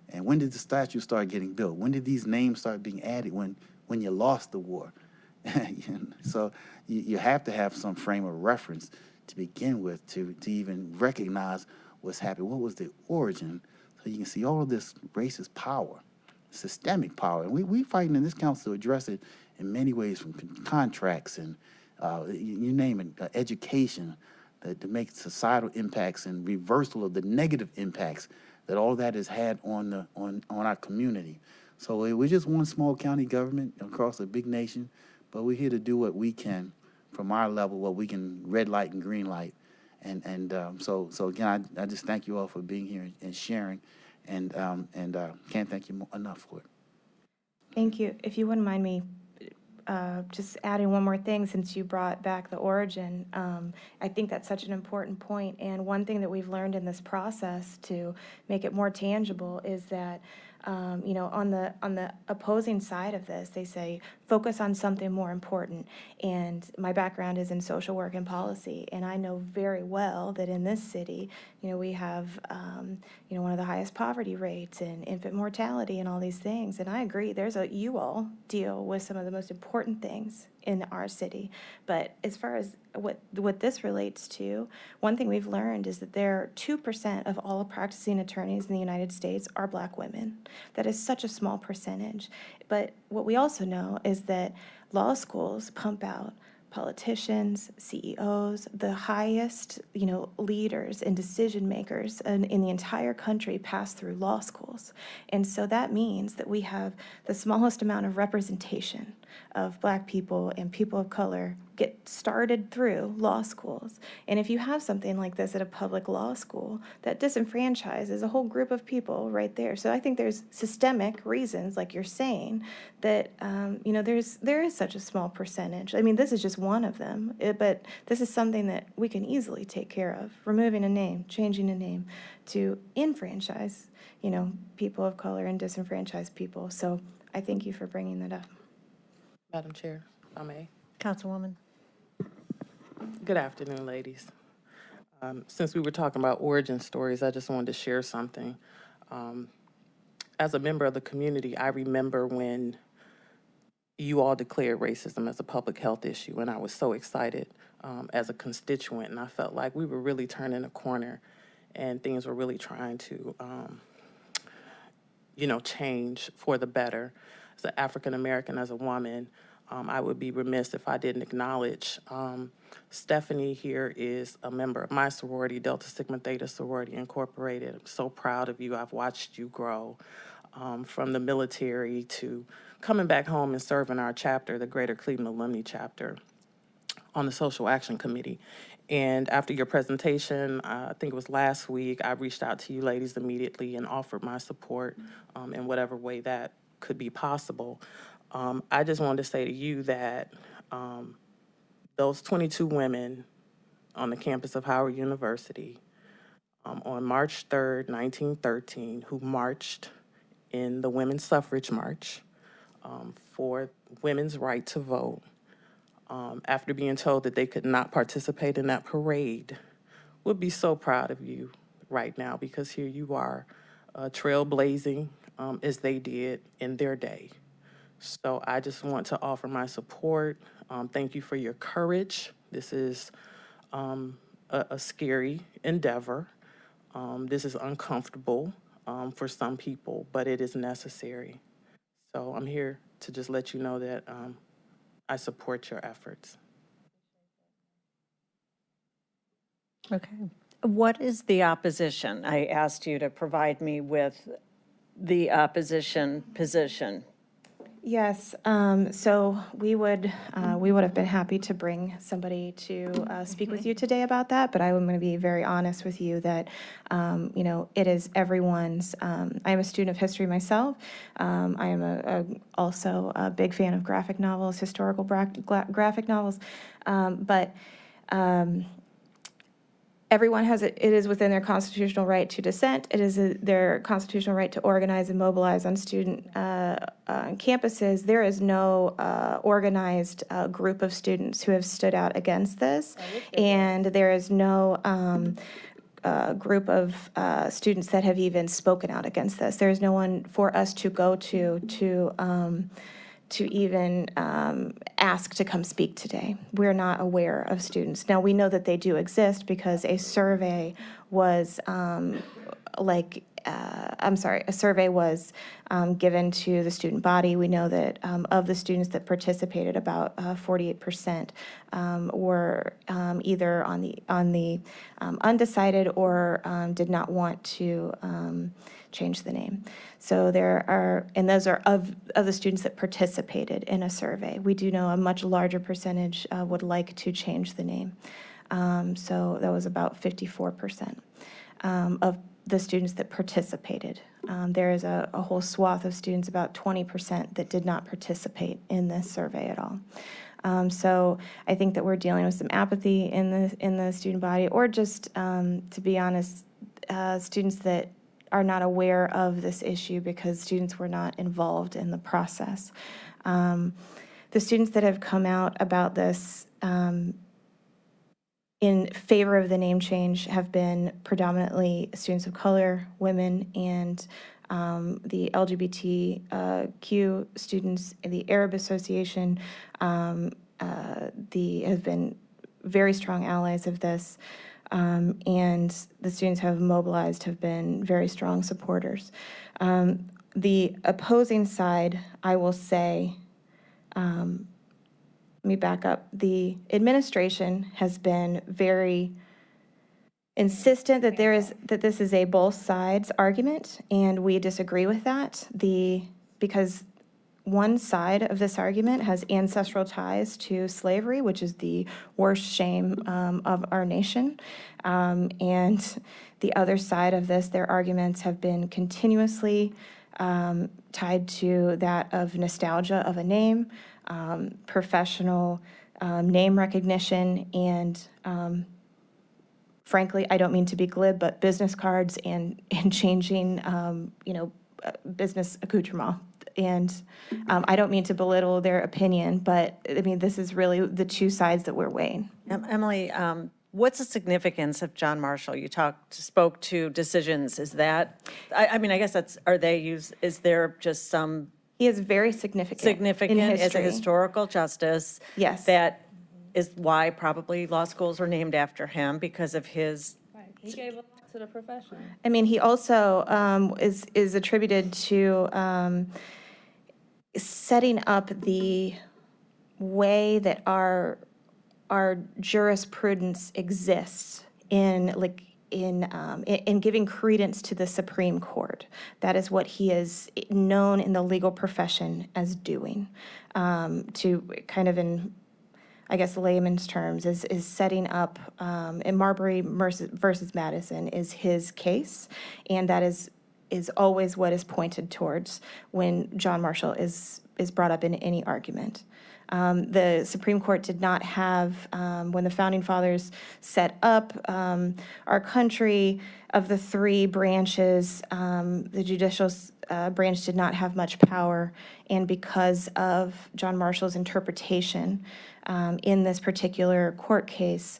And when did the statues start getting built? When did these names start being added? When you lost the war. So you have to have some frame of reference to begin with to even recognize what's happening. What was the origin? So you can see all of this racist power, systemic power. And we fighting in this council to address it in many ways, from contracts and you name it, education, to make societal impacts and reversal of the negative impacts that all that has had on our community. So we're just one small county government across a big nation, but we're here to do what we can from our level, what we can red light and green light. So again, I just thank you all for being here and sharing, and can't thank you enough for it. Thank you. If you wouldn't mind me just adding one more thing, since you brought back the origin, I think that's such an important point. And one thing that we've learned in this process to make it more tangible is that, you know, on the opposing side of this, they say, focus on something more important. And my background is in social work and policy, and I know very well that in this city, you know, we have, you know, one of the highest poverty rates and infant mortality and all these things. And I agree, you all deal with some of the most important things in our city. But as far as what this relates to, one thing we've learned is that 2% of all practicing attorneys in the United States are Black women. That is such a small percentage. But what we also know is that law schools pump out politicians, CEOs, the highest, you know, leaders and decision makers in the entire country pass through law schools. And so that means that we have the smallest amount of representation of Black people and people of color get started through law schools. And if you have something like this at a public law school, that disenfranchises a whole group of people right there. So I think there's systemic reasons, like you're saying, that you know, there is such a small percentage. I mean, this is just one of them, but this is something that we can easily take care of. Removing a name, changing a name to enfranchise, you know, people of color and disenfranchised people. So I thank you for bringing that up. Madam Chair, if I may. Councilwoman. Good afternoon, ladies. Since we were talking about origin stories, I just wanted to share something. As a member of the community, I remember when you all declared racism as a public health issue, and I was so excited as a constituent, and I felt like we were really turning a corner and things were really trying to, you know, change for the better. As an African American, as a woman, I would be remiss if I didn't acknowledge Stephanie here is a member of my sorority, Delta Sigma Theta Sorority Incorporated. I'm so proud of you. I've watched you grow from the military to coming back home and serving our chapter, the Greater Cleveland Alumni Chapter, on the Social Action Committee. And after your presentation, I think it was last week, I reached out to you ladies immediately and offered my support in whatever way that could be possible. I just wanted to say to you that those 22 women on the campus of Howard University on March 3rd, 1913, who marched in the Women's Suffrage March for women's right to vote, after being told that they could not participate in that parade, would be so proud of you right now, because here you are trailblazing as they did in their day. So I just want to offer my support. Thank you for your courage. This is a scary endeavor. This is uncomfortable for some people, but it is necessary. So I'm here to just let you know that I support your efforts. Okay. What is the opposition? I asked you to provide me with the opposition position. Yes, so we would have been happy to bring somebody to speak with you today about that, but I'm going to be very honest with you that, it is everyone's, I am a student of history myself. I am also a big fan of graphic novels, historical graphic novels, but everyone it is within their constitutional right to dissent. It is their constitutional right to organize and mobilize on student campuses. There is no organized group of students who have stood out against this, and there is no group of students that have even spoken out against this. There is no one for us to go to even ask to come speak today. We're not aware of students. Now, we know that they do exist because a survey was given to the student body. We know that of the students that participated, about 48% were either on the undecided or did not want to change the name. So and those are of the students that participated in a survey. We do know a much larger percentage would like to change the name. So that was about 54% of the students that participated. There is a whole swath of students, about 20%, that did not participate in this survey at all. So I think that we're dealing with some apathy in the student body, or just, to be honest, students that are not aware of this issue because students were not involved in the process. The students that have come out about this in favor of the name change have been predominantly students of color, women, and the LGBTQ students, the Arab Association, have been very strong allies of this. And the students have mobilized, have been very strong supporters. The opposing side, I will say, let me back up. The administration has been very insistent that this is a both sides argument, and we disagree with that. Because one side of this argument has ancestral ties to slavery, which is the worst shame of our nation. And the other side of this, their arguments have been continuously tied to that of nostalgia of a name, professional name recognition, and frankly, I don't mean to be glib, but business cards and changing, business accoutrement. And I don't mean to belittle their opinion, but I mean, this is really the two sides that we're weighing. Emily, what's the significance of John Marshall? You spoke to decisions. Is that, I mean, I guess is there just some He is very significant in as a history. historical justice? Yes. That is why probably law schools were named after him, because of his. He gave a lot to the profession. I mean, he also is attributed to setting up the way that our jurisprudence exists in giving credence to the Supreme Court. That is what he is known in the legal profession as doing. To kind of, in, I guess, layman's terms, is setting up, in Marbury versus Madison is his case, and that is always what is pointed towards when John Marshall is brought up in any argument. The Supreme Court did not have, when the Founding Fathers set up our country, of the three branches, the judicial branch did not have much power, and because of John Marshall's interpretation in this particular court case,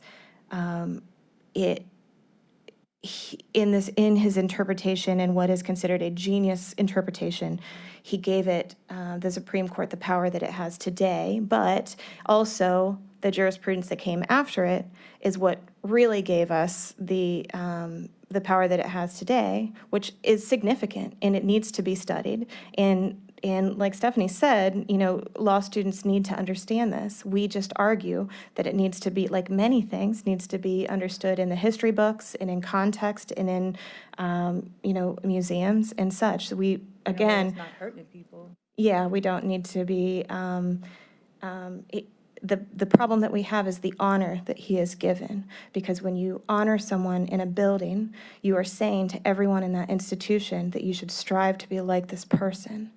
in his interpretation, and what is considered a genius interpretation, he gave the Supreme Court the power that it has today, but also the jurisprudence that came after it is what really gave us the power that it has today, which is significant, and it needs to be studied. And like Stephanie said, law students need to understand this. We just argue that it needs to be, like many things, needs to be understood in the history books and in context and in, museums and such. So we, again. It's not hurting people. Yeah, we don't need to be, the problem that we have is the honor that he is given. Because when you honor someone in a building, you are saying to everyone in that institution that you should strive to be like this person.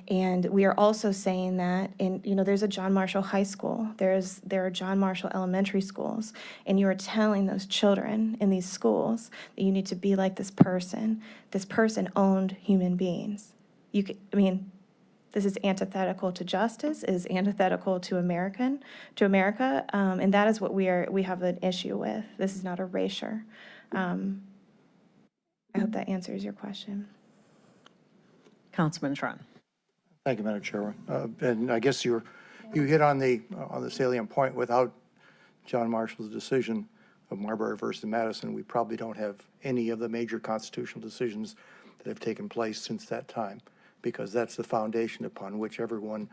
And we are also saying that there's a John Marshall High School, there are John Marshall Elementary Schools, and you are telling those children in these schools that you need to be like this person. This person owned human beings. This is antithetical to justice, is antithetical to America, and that is what we have an issue with. This is not erasure. I hope that answers your question. Councilman Schron. Thank you, Madam Chairman. And I guess you hit on the salient point. Without John Marshall's decision of Marbury versus Madison, we probably don't have any of the major constitutional decisions that have taken place since that time, because that's the foundation upon which every one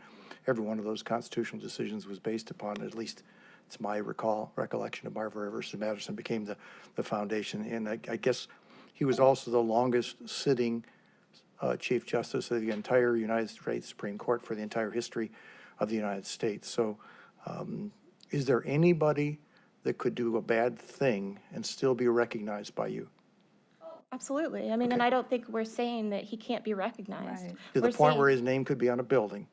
of those constitutional decisions was based upon. At least it's my recollection of Marbury versus Madison became the foundation. And I guess he was also the longest sitting Chief Justice of the entire United States Supreme Court for the entire history of the United States. So is there anybody that could do a bad thing and still be recognized by you? Absolutely. And I don't think we're saying that he can't be recognized. Right. To the We're point saying- where his name could be on a building?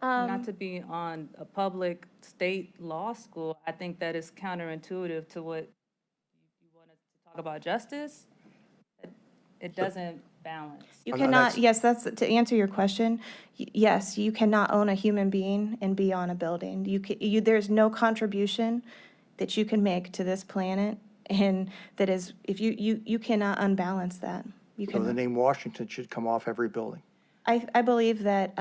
Not to be on a public state law school, I think that is counterintuitive to what you want us to talk about justice. It doesn't balance. You I'm cannot, not- yes, that's, to answer your question, yes, you cannot own a human being and be on a building. There's no contribution that you can make to this planet, and that is, if you cannot unbalance that. You So the can. name Washington should come off every building. I believe that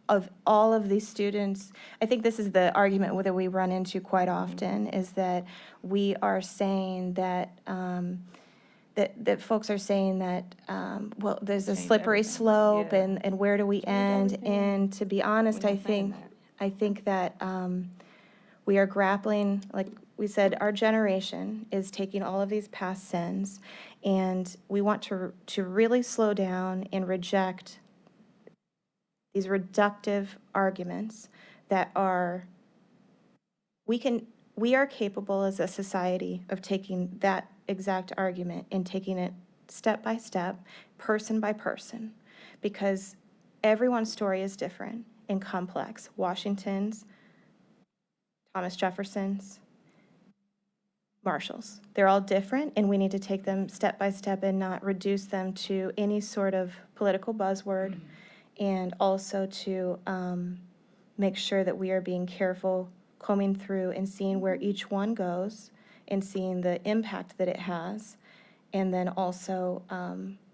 of all of these students, I think this is the argument that we run into quite often, is that we are saying that, that folks are saying that, well, there's a slippery slope, Yeah. and where do we end? everything. And to be honest, We're I not saying think, that. I think that we are grappling, like we said, our generation is taking all of these past sins, and we want to really slow down and reject these reductive arguments that are, we are capable as a society of taking that exact argument and taking it step by step, person by person, because everyone's story is different and complex. Washington's, Thomas Jefferson's, Marshall's. They're all different, and we need to take them step by step and not reduce them to any sort of political buzzword, and also to make sure that we are being careful combing through and seeing where each one goes and seeing the impact that it has, and then also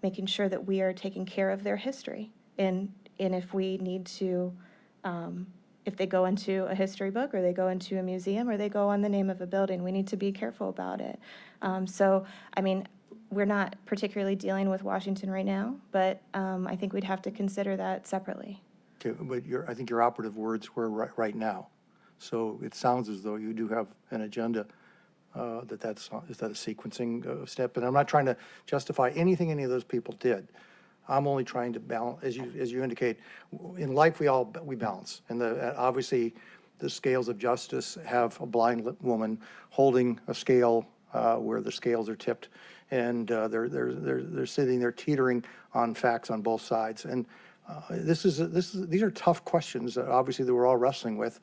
making sure that we are taking care of their history. And if we need to, if they go into a history book, or they go into a museum, or they go on the name of a building, we need to be careful about it. So, I mean, we're not particularly dealing with Washington right now, but I think we'd have to consider that separately. Okay, but I think your operative words were right now. So it sounds as though you do have an agenda. Is that a sequencing step? And I'm not trying to justify anything any of those people did. I'm only trying to balance, as you indicate, in life we balance, and obviously the scales of justice have a blind woman holding a scale where the scales are tipped, and they're sitting there teetering on facts on both sides. And these are tough questions that obviously that we're all wrestling with.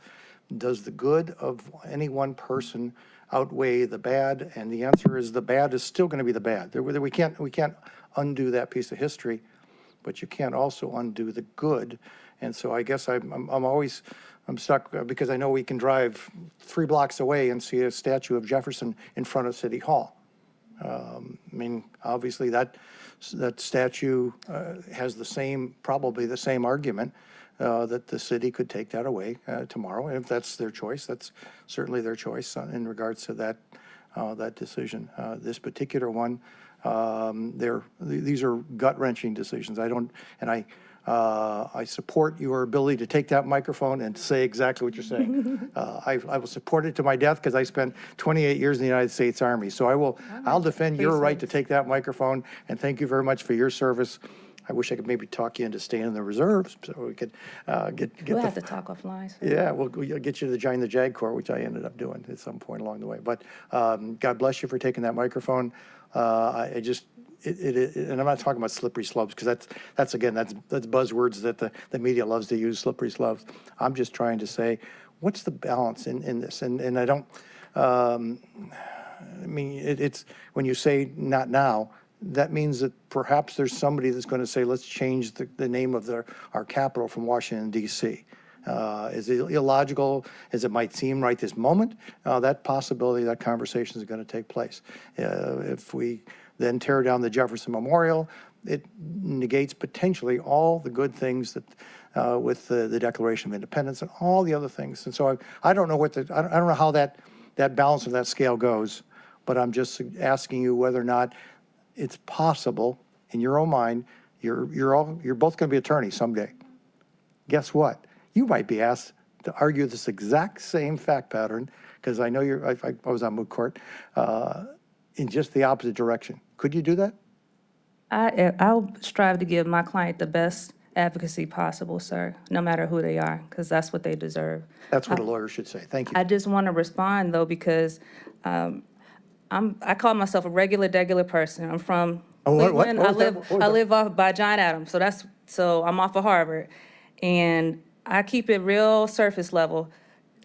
Does the good of any one person outweigh the bad? And the answer is the bad is still going to be the bad. We can't undo that piece of history, but you can't also undo the good. And so I guess I'm stuck because I know we can drive 3 blocks away and see a statue of Jefferson in front of City Hall. I mean, obviously that statue has probably the same argument that the city could take that away tomorrow. And if that's their choice, that's certainly their choice in regards to that decision. This particular one, these are gut-wrenching decisions. I support your ability to take that microphone and say exactly what you're saying. I will support it to my death because I spent 28 years in the United States Army. So I'll defend your right to take that microphone, and thank you very much for your service I wish I could maybe talk you into staying in the reserves so we could get We'll the. have to talk offline. sir. Yeah, we'll get you to join the JAG Corps, which I ended up doing at some point along the way. But God bless you for taking that microphone. I just, and I'm not talking about slippery slopes, because that's buzzwords that the media loves to use, slippery slopes. I'm just trying to say, what's the balance in this? And I don't, I mean, it's, when you say not now, that means that perhaps there's somebody that's going to say, let's change the name of our capital from Washington, D.C. Is it illogical as it might seem right this moment? That possibility, that conversation is going to take place. If we then tear down the Jefferson Memorial, it negates potentially all the good things that with the Declaration of Independence and all the other things. And so I don't know I don't know how that balance of that scale goes, but I'm just asking you whether or not it's possible in your own mind. You're both going to be attorneys someday. Guess what? You might be asked to argue this exact same fact pattern, because I know I was on moot court, in just the opposite direction. Could you do that? I'll strive to give my client the best advocacy possible, sir, no matter who they are, because that's what they deserve. That's what a lawyer should say. Thank you. I just want to respond, though, because I call myself a regular person. I'm from Cleveland. I live off by John Adams, so I'm off of Harvard, and I keep it real surface level.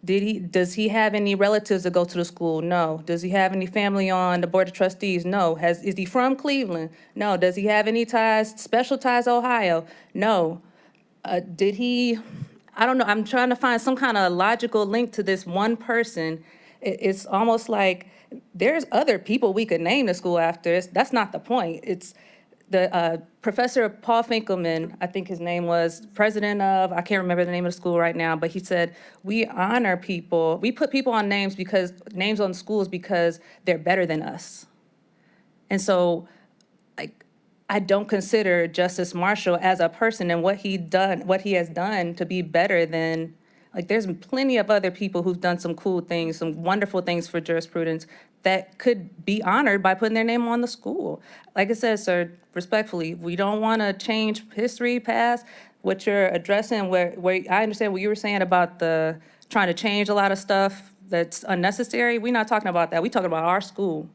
Does he have any relatives that go to the school? No. Does he have any family on the board of trustees? No. Is he from Cleveland? No. Does he have any ties, special ties to Ohio? No. I don't know. I'm trying to find some kind of logical link to this one person. It's almost like there's other people we could name the school after. That's not the point. It's the Professor Paul Finkelman, I think his name was, president of, I can't remember the name of the school right now, but he said, we honor people, we put people on names on schools because they're better than us. And so, I don't consider Justice Marshall as a person and what he has done to be better than, there's plenty of other people who've done some cool things, some wonderful things for jurisprudence that could be honored by putting their name on the school. Like I said, sir, respectfully, we don't want to change history, past. What you're addressing, where I understand what you were saying about trying to change a lot of stuff that's unnecessary. We're not talking about that. We're talking about our school,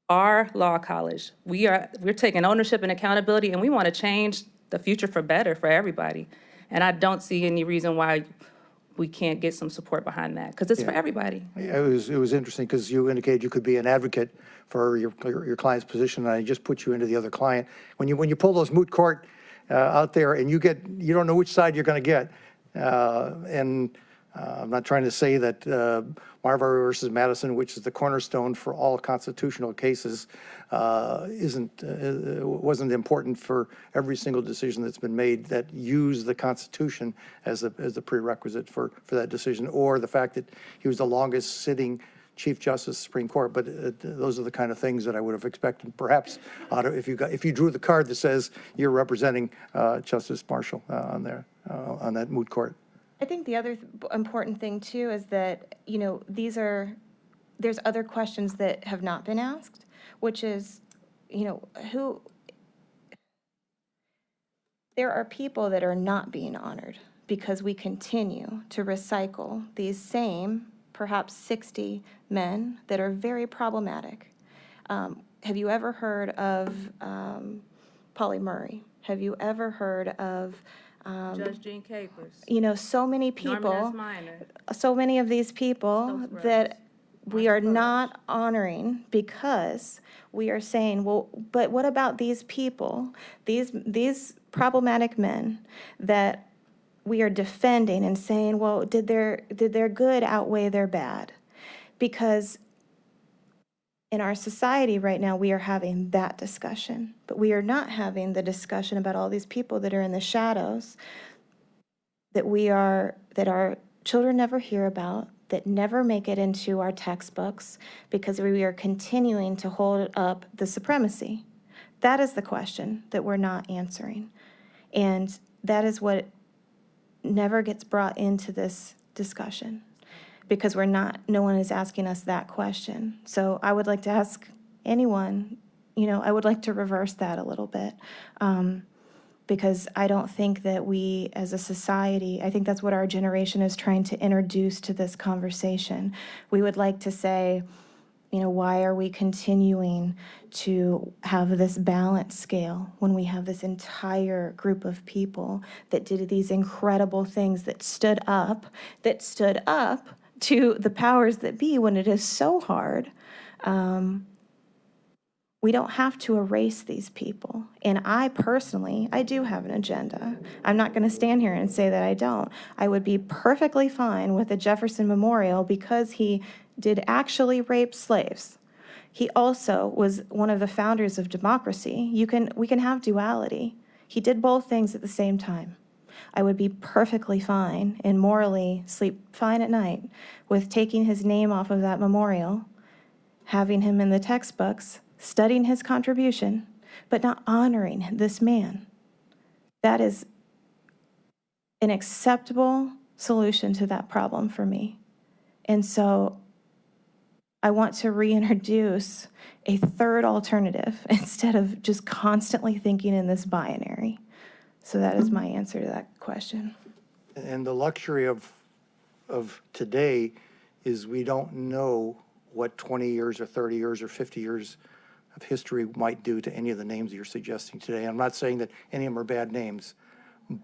our law college. We're taking ownership and accountability, and we want to change the future for better for everybody. And I don't see any reason why we can't get some support behind that, because it's for everybody. It was interesting, because you indicated you could be an advocate for your client's position, and I just put you into the other client. When you pull those moot court out there, and you don't know which side you're going to get, and I'm not trying to say that Marbury versus Madison, which is the cornerstone for all constitutional cases, wasn't important for every single decision that's been made that used the Constitution as a prerequisite for that decision, or the fact that he was the longest sitting Chief Justice of the Supreme Court. But those are the kind of things that I would have expected, perhaps, if you drew the card that says you're representing Justice Marshall on that moot court. I think the other important thing too is that, there's other questions that have not been asked, which is, there are people that are not being honored because we continue to recycle these same, perhaps 60 men that are very problematic. Have you ever heard of Polly Murray? Have you ever heard of Judge Jean Capers. So many people, Norman S. Minor. so many of these people that we are not honoring, because we are saying, well, but what about these people, these problematic men that we are defending and saying, well, did their good outweigh their bad? Because in our society right now, we are having that discussion, but we are not having the discussion about all these people that are in the shadows that our children never hear about, that never make it into our textbooks, because we are continuing to hold up the supremacy. That is the question that we're not answering. And that is what never gets brought into this discussion, because no one is asking us that question. So I would like to ask anyone, I would like to reverse that a little bit. because I don't think that we as a society, I think that's what our generation is trying to introduce to this conversation. We would like to say, you know, why are we continuing to have this balance scale when we have this entire group of people that did these incredible things, that stood up to the powers that be when it is so hard? We don't have to erase these people. And I personally, I do have an agenda. I'm not going to stand here and say that I don't. I would be perfectly fine with the Jefferson Memorial because he did actually rape slaves. He also was one of the founders of democracy. We can have duality. He did both things at the same time. I would be perfectly fine and morally sleep fine at night with taking his name off of that memorial, having him in the textbooks, studying his contribution, but not honoring this man. That is an acceptable solution to that problem for me. And so I want to reintroduce a third alternative instead of just constantly thinking in this binary. So that is my answer to that question. And the luxury of today is we don't know what 20 years or 30 years or 50 years of history might do to any of the names you're suggesting today. I'm not saying that any of them are bad names,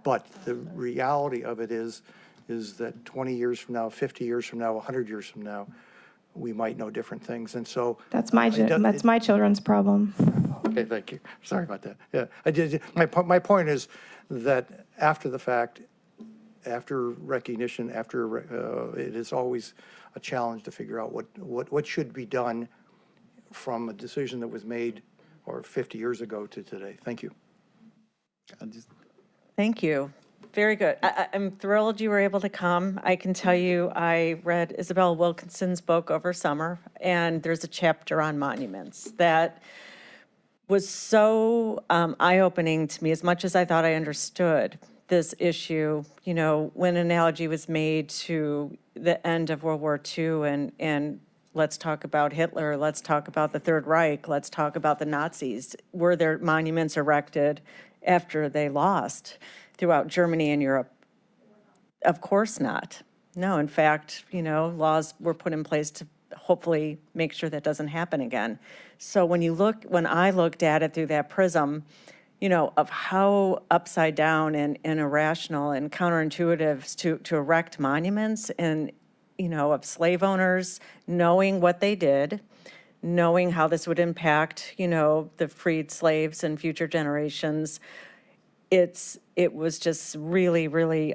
but the reality of it is that 20 years from now, 50 years from now, 100 years from now, we might know different things. And so That's my children's problem. okay, thank you. Sorry about that. Yeah, my point is that after the fact, after recognition, it is always a challenge to figure out what should be done from a decision that was made or 50 years ago to today. Thank you. Thank you. Very good. I'm thrilled you were able to come. I can tell you, I read Isabel Wilkinson's book over summer, and there's a chapter on monuments that was so eye-opening to me, as much as I thought I understood this issue. You know, when an analogy was made to the end of World War II and let's talk about Hitler, let's talk about the Third Reich, let's talk about the Nazis. Were there monuments erected after they lost throughout Germany and Europe? Of course not. No, in fact, you know, laws were put in place to hopefully make sure that doesn't happen again. So when I looked at it through that prism, you know, of how upside down and irrational and counterintuitive to erect monuments, and, you know, of slave owners knowing what they did, knowing how this would impact, you know, the freed slaves and future generations. It was just really, really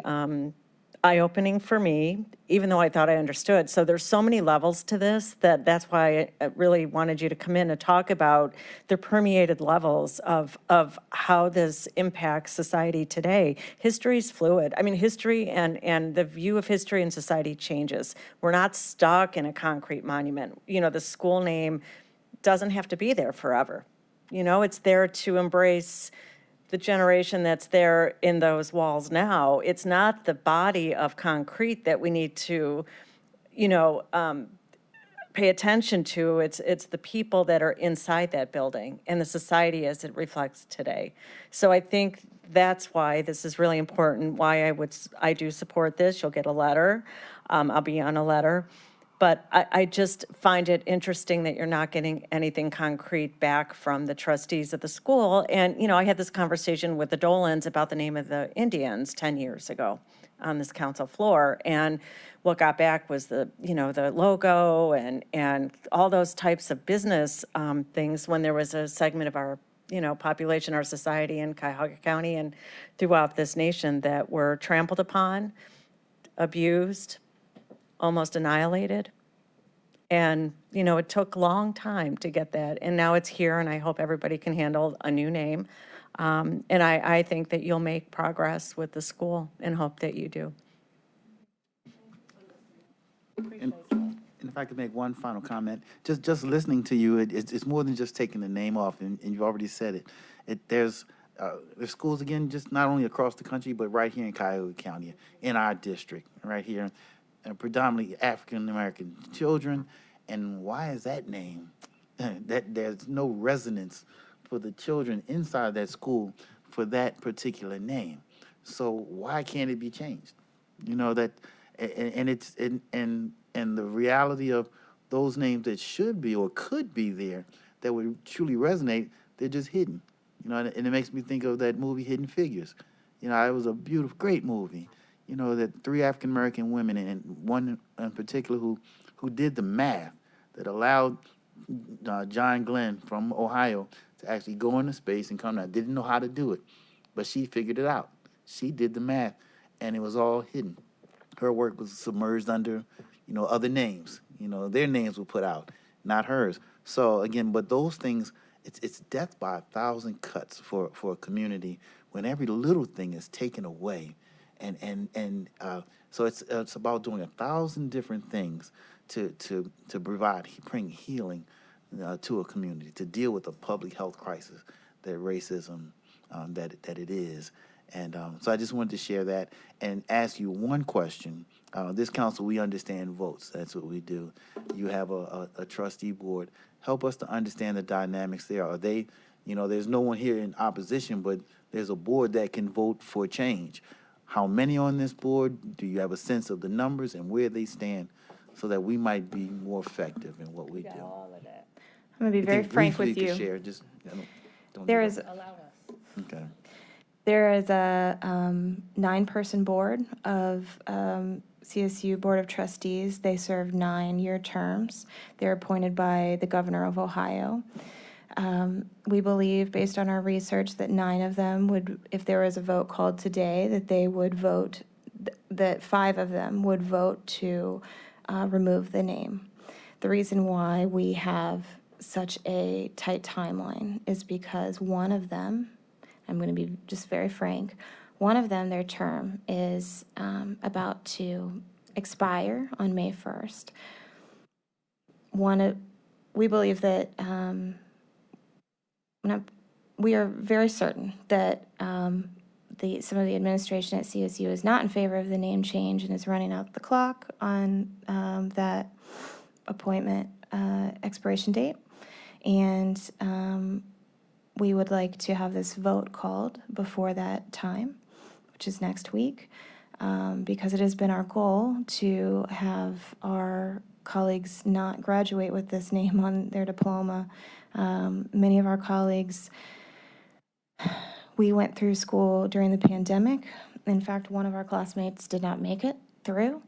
eye-opening for me, even though I thought I understood. So there's so many levels to this that's why I really wanted you to come in and talk about the permeated levels of how this impacts society today. History's fluid. I mean, history and the view of history and society changes. We're not stuck in a concrete monument. You know, the school name doesn't have to be there forever. You know, it's there to embrace the generation that's there in those walls now. It's not the body of concrete that we need to, you know, pay attention to. It's the people that are inside that building and the society as it reflects today. So I think that's why this is really important, why I do support this. You'll get a letter. I'll be on a letter. But I just find it interesting that you're not getting anything concrete back from the trustees of the school. And, you know, I had this conversation with the Dolans about the name of the Indians 10 years ago on this council floor. And what got back was the logo and all those types of business things when there was a segment of our, you know, population, our society in Cuyahoga County and throughout this nation that were trampled upon, abused, almost annihilated. And, you know, it took a long time to get that. And now it's here, and I hope everybody can handle a new name. And I think that you'll make progress with the school and hope that you do. And if I could make one final comment, just listening to you, it's more than just taking the name off, and you've already said it. There's schools, again, just not only across the country, but right here in Cuyahoga County, in our district, right here. Predominantly African-American children. And why is that name? That there's no resonance for the children inside that school for that particular name. So why can't it be changed? You know that, and it's and the reality of those names that should be or could be there that would truly resonate, they're just hidden. You know, and it makes me think of that movie Hidden Figures. You know, it was a beautiful, great movie. You know, that 3 African American women and one in particular who did the math that allowed John Glenn from Ohio to actually go into space and come out. Didn't know how to do it, but she figured it out. She did the math, and it was all hidden. Her work was submerged under, you know, other names. You know, their names were put out, not hers. So again, but those things, it's death by 1,000 cuts for a community when every little thing is taken away, so it's about doing 1,000 different things to bring healing to a community, to deal with the public health crisis that racism that it is. And so I just wanted to share that and ask you one question. This council, we understand votes. That's what we do. You have a trustee board. Help us to understand the dynamics there. Are they, you know, there's no one here in opposition, but there's a board that can vote for change. How many on this board? Do you have a sense of the numbers and where they stand so that we might be more effective in what we do? All of that. I'm going to be very frank with Briefly, you. could share. Just don't There do is, that. Allow us. Okay. there is a 9-person board of CSU Board of Trustees. They serve 9-year terms. They're appointed by the governor of Ohio. We believe, based on our research, that 9 of them would, if there was a vote called today, that they would vote, that 5 of them would vote to remove the name. The reason why we have such a tight timeline is because one of them, I'm going to be just very frank, one of them, their term is about to expire on May 1st. We believe that we are very certain that some of the administration at CSU is not in favor of the name change and is running out the clock on that appointment expiration date. And we would like to have this vote called before that time, which is next week, because it has been our goal to have our colleagues not graduate with this name on their diploma. Many of our colleagues, we went through school during the pandemic. In fact, one of our classmates did not make it through.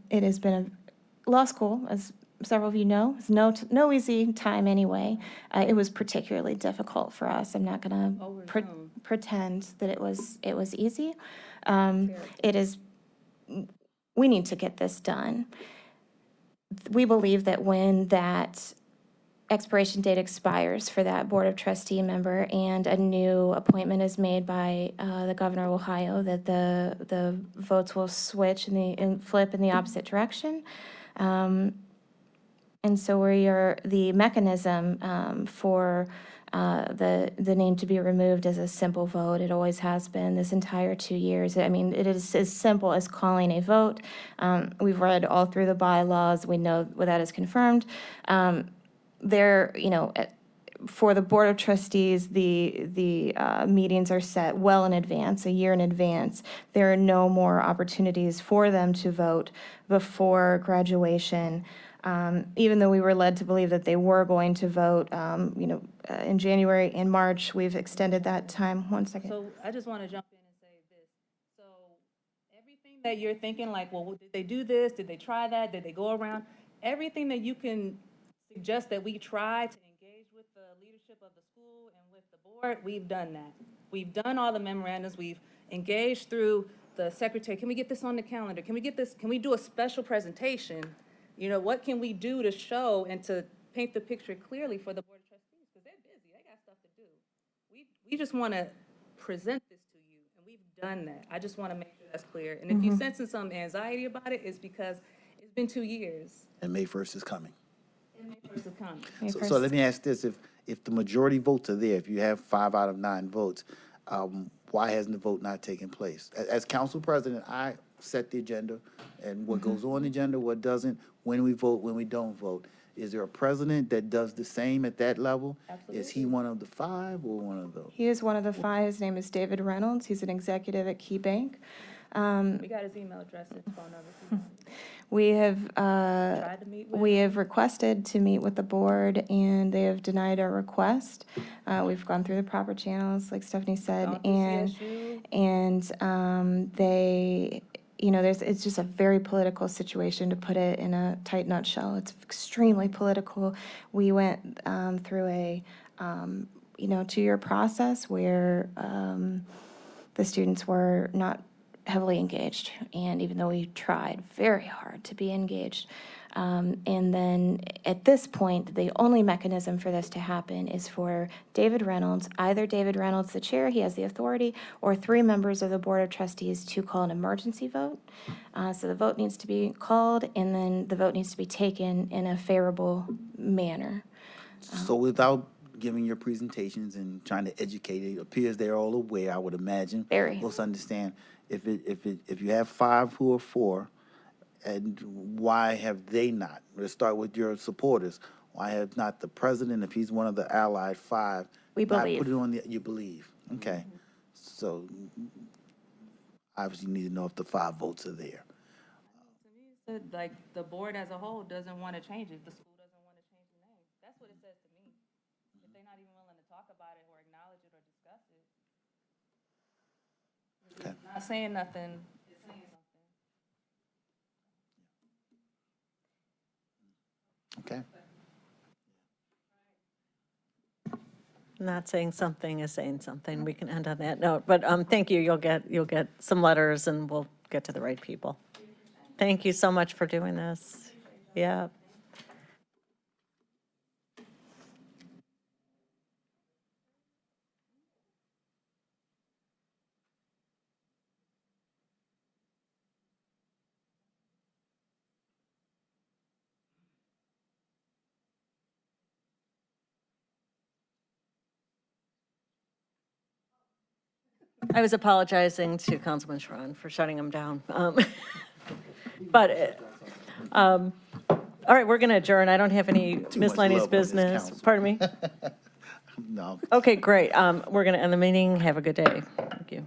It has been a law school, as several of you know, it's no easy time anyway. It was particularly difficult for us. I'm not going to pretend that it was easy. It is. We need to get this done. We believe that when that expiration date expires for that Board of Trustee member and a new appointment is made by the governor of Ohio, that the votes will switch and flip in the opposite direction. And so the mechanism for the name to be removed is a simple vote. It always has been this entire 2 years. I mean, it is as simple as calling a vote. We've read all through the bylaws. We know that is confirmed. For the Board of Trustees, the meetings are set well in advance, a year in advance. There are no more opportunities for them to vote before graduation. Even though we were led to believe that they were going to vote, in January and March, we've extended that time. One second. So I just want to jump in and say this. So everything that you're thinking, like, well, did they do this? Did they try that? Did they go around? Everything that you can suggest that we try to engage with the leadership of the school and with the board, we've done that. We've done all the memorandums. We've engaged through the secretary. Can we get this on the calendar? Can we get this? Can we do a special presentation? You know, what can we do to show and to paint the picture clearly for the Board of Trustees? Because they're busy. They got stuff to do. We just want to present this to you, and we've done that. I just want to make sure that's clear. And if you're sensing some anxiety about it, it's because it's been 2 years. And May 1st is coming. And May 1st is coming. So let me ask this: if the majority votes are there, if you have 5 out of 9 votes, why hasn't the vote not taken place? As council president, I set the agenda and what goes on the agenda, what doesn't, when we vote, when we don't vote. Is there a president that does the same at that level? Is he one of the 5 or one of those? He is one of the 5. His name is David Reynolds. He's an executive at Key Bank. We got his email address and phone number if you want. We have, Tried to meet with we have requested to meet with the board, and they have denied our request. We've gone through the proper channels, like Stephanie said, Gone through CSU. and they, you know, it's just a very political situation, to put it in a tight nutshell. It's extremely political. We went through a, 2-year process where the students were not heavily engaged, and even though we tried very hard to be engaged. And then at this point, the only mechanism for this to happen is for David Reynolds, either David Reynolds, the chair, he has the authority, or 3 members of the Board of Trustees to call an emergency vote. So the vote needs to be called, and then the vote needs to be taken in a favorable manner. So without giving your presentations and trying to educate, it appears they're all aware, I would imagine. Very. Let's understand, if you have 5 who are for, and why have they not? Let's start with your supporters. Why have not the president, if he's one of the allied 5? We not believe. Put it on the, you believe, okay. So obviously you need to know if the 5 votes are there. Said, like, the board as a whole doesn't want to change it, the school doesn't want to change the name. That's what it says to me. If they're not even willing to talk about it or acknowledge it or discuss it. Okay. Not saying nothing, it's saying something. Okay. Not saying something is saying something. We can end on that note. But thank you. You'll get some letters, and we'll get to the right people. Thank you so much for doing this. Yeah. I was apologizing to Councilman Schron for shutting him down. But, all right, we're going to adjourn. I don't have any much miscellaneous love on this business. council. Pardon me? No. Okay, great. We're going to end the meeting. Have a good day. Thank you.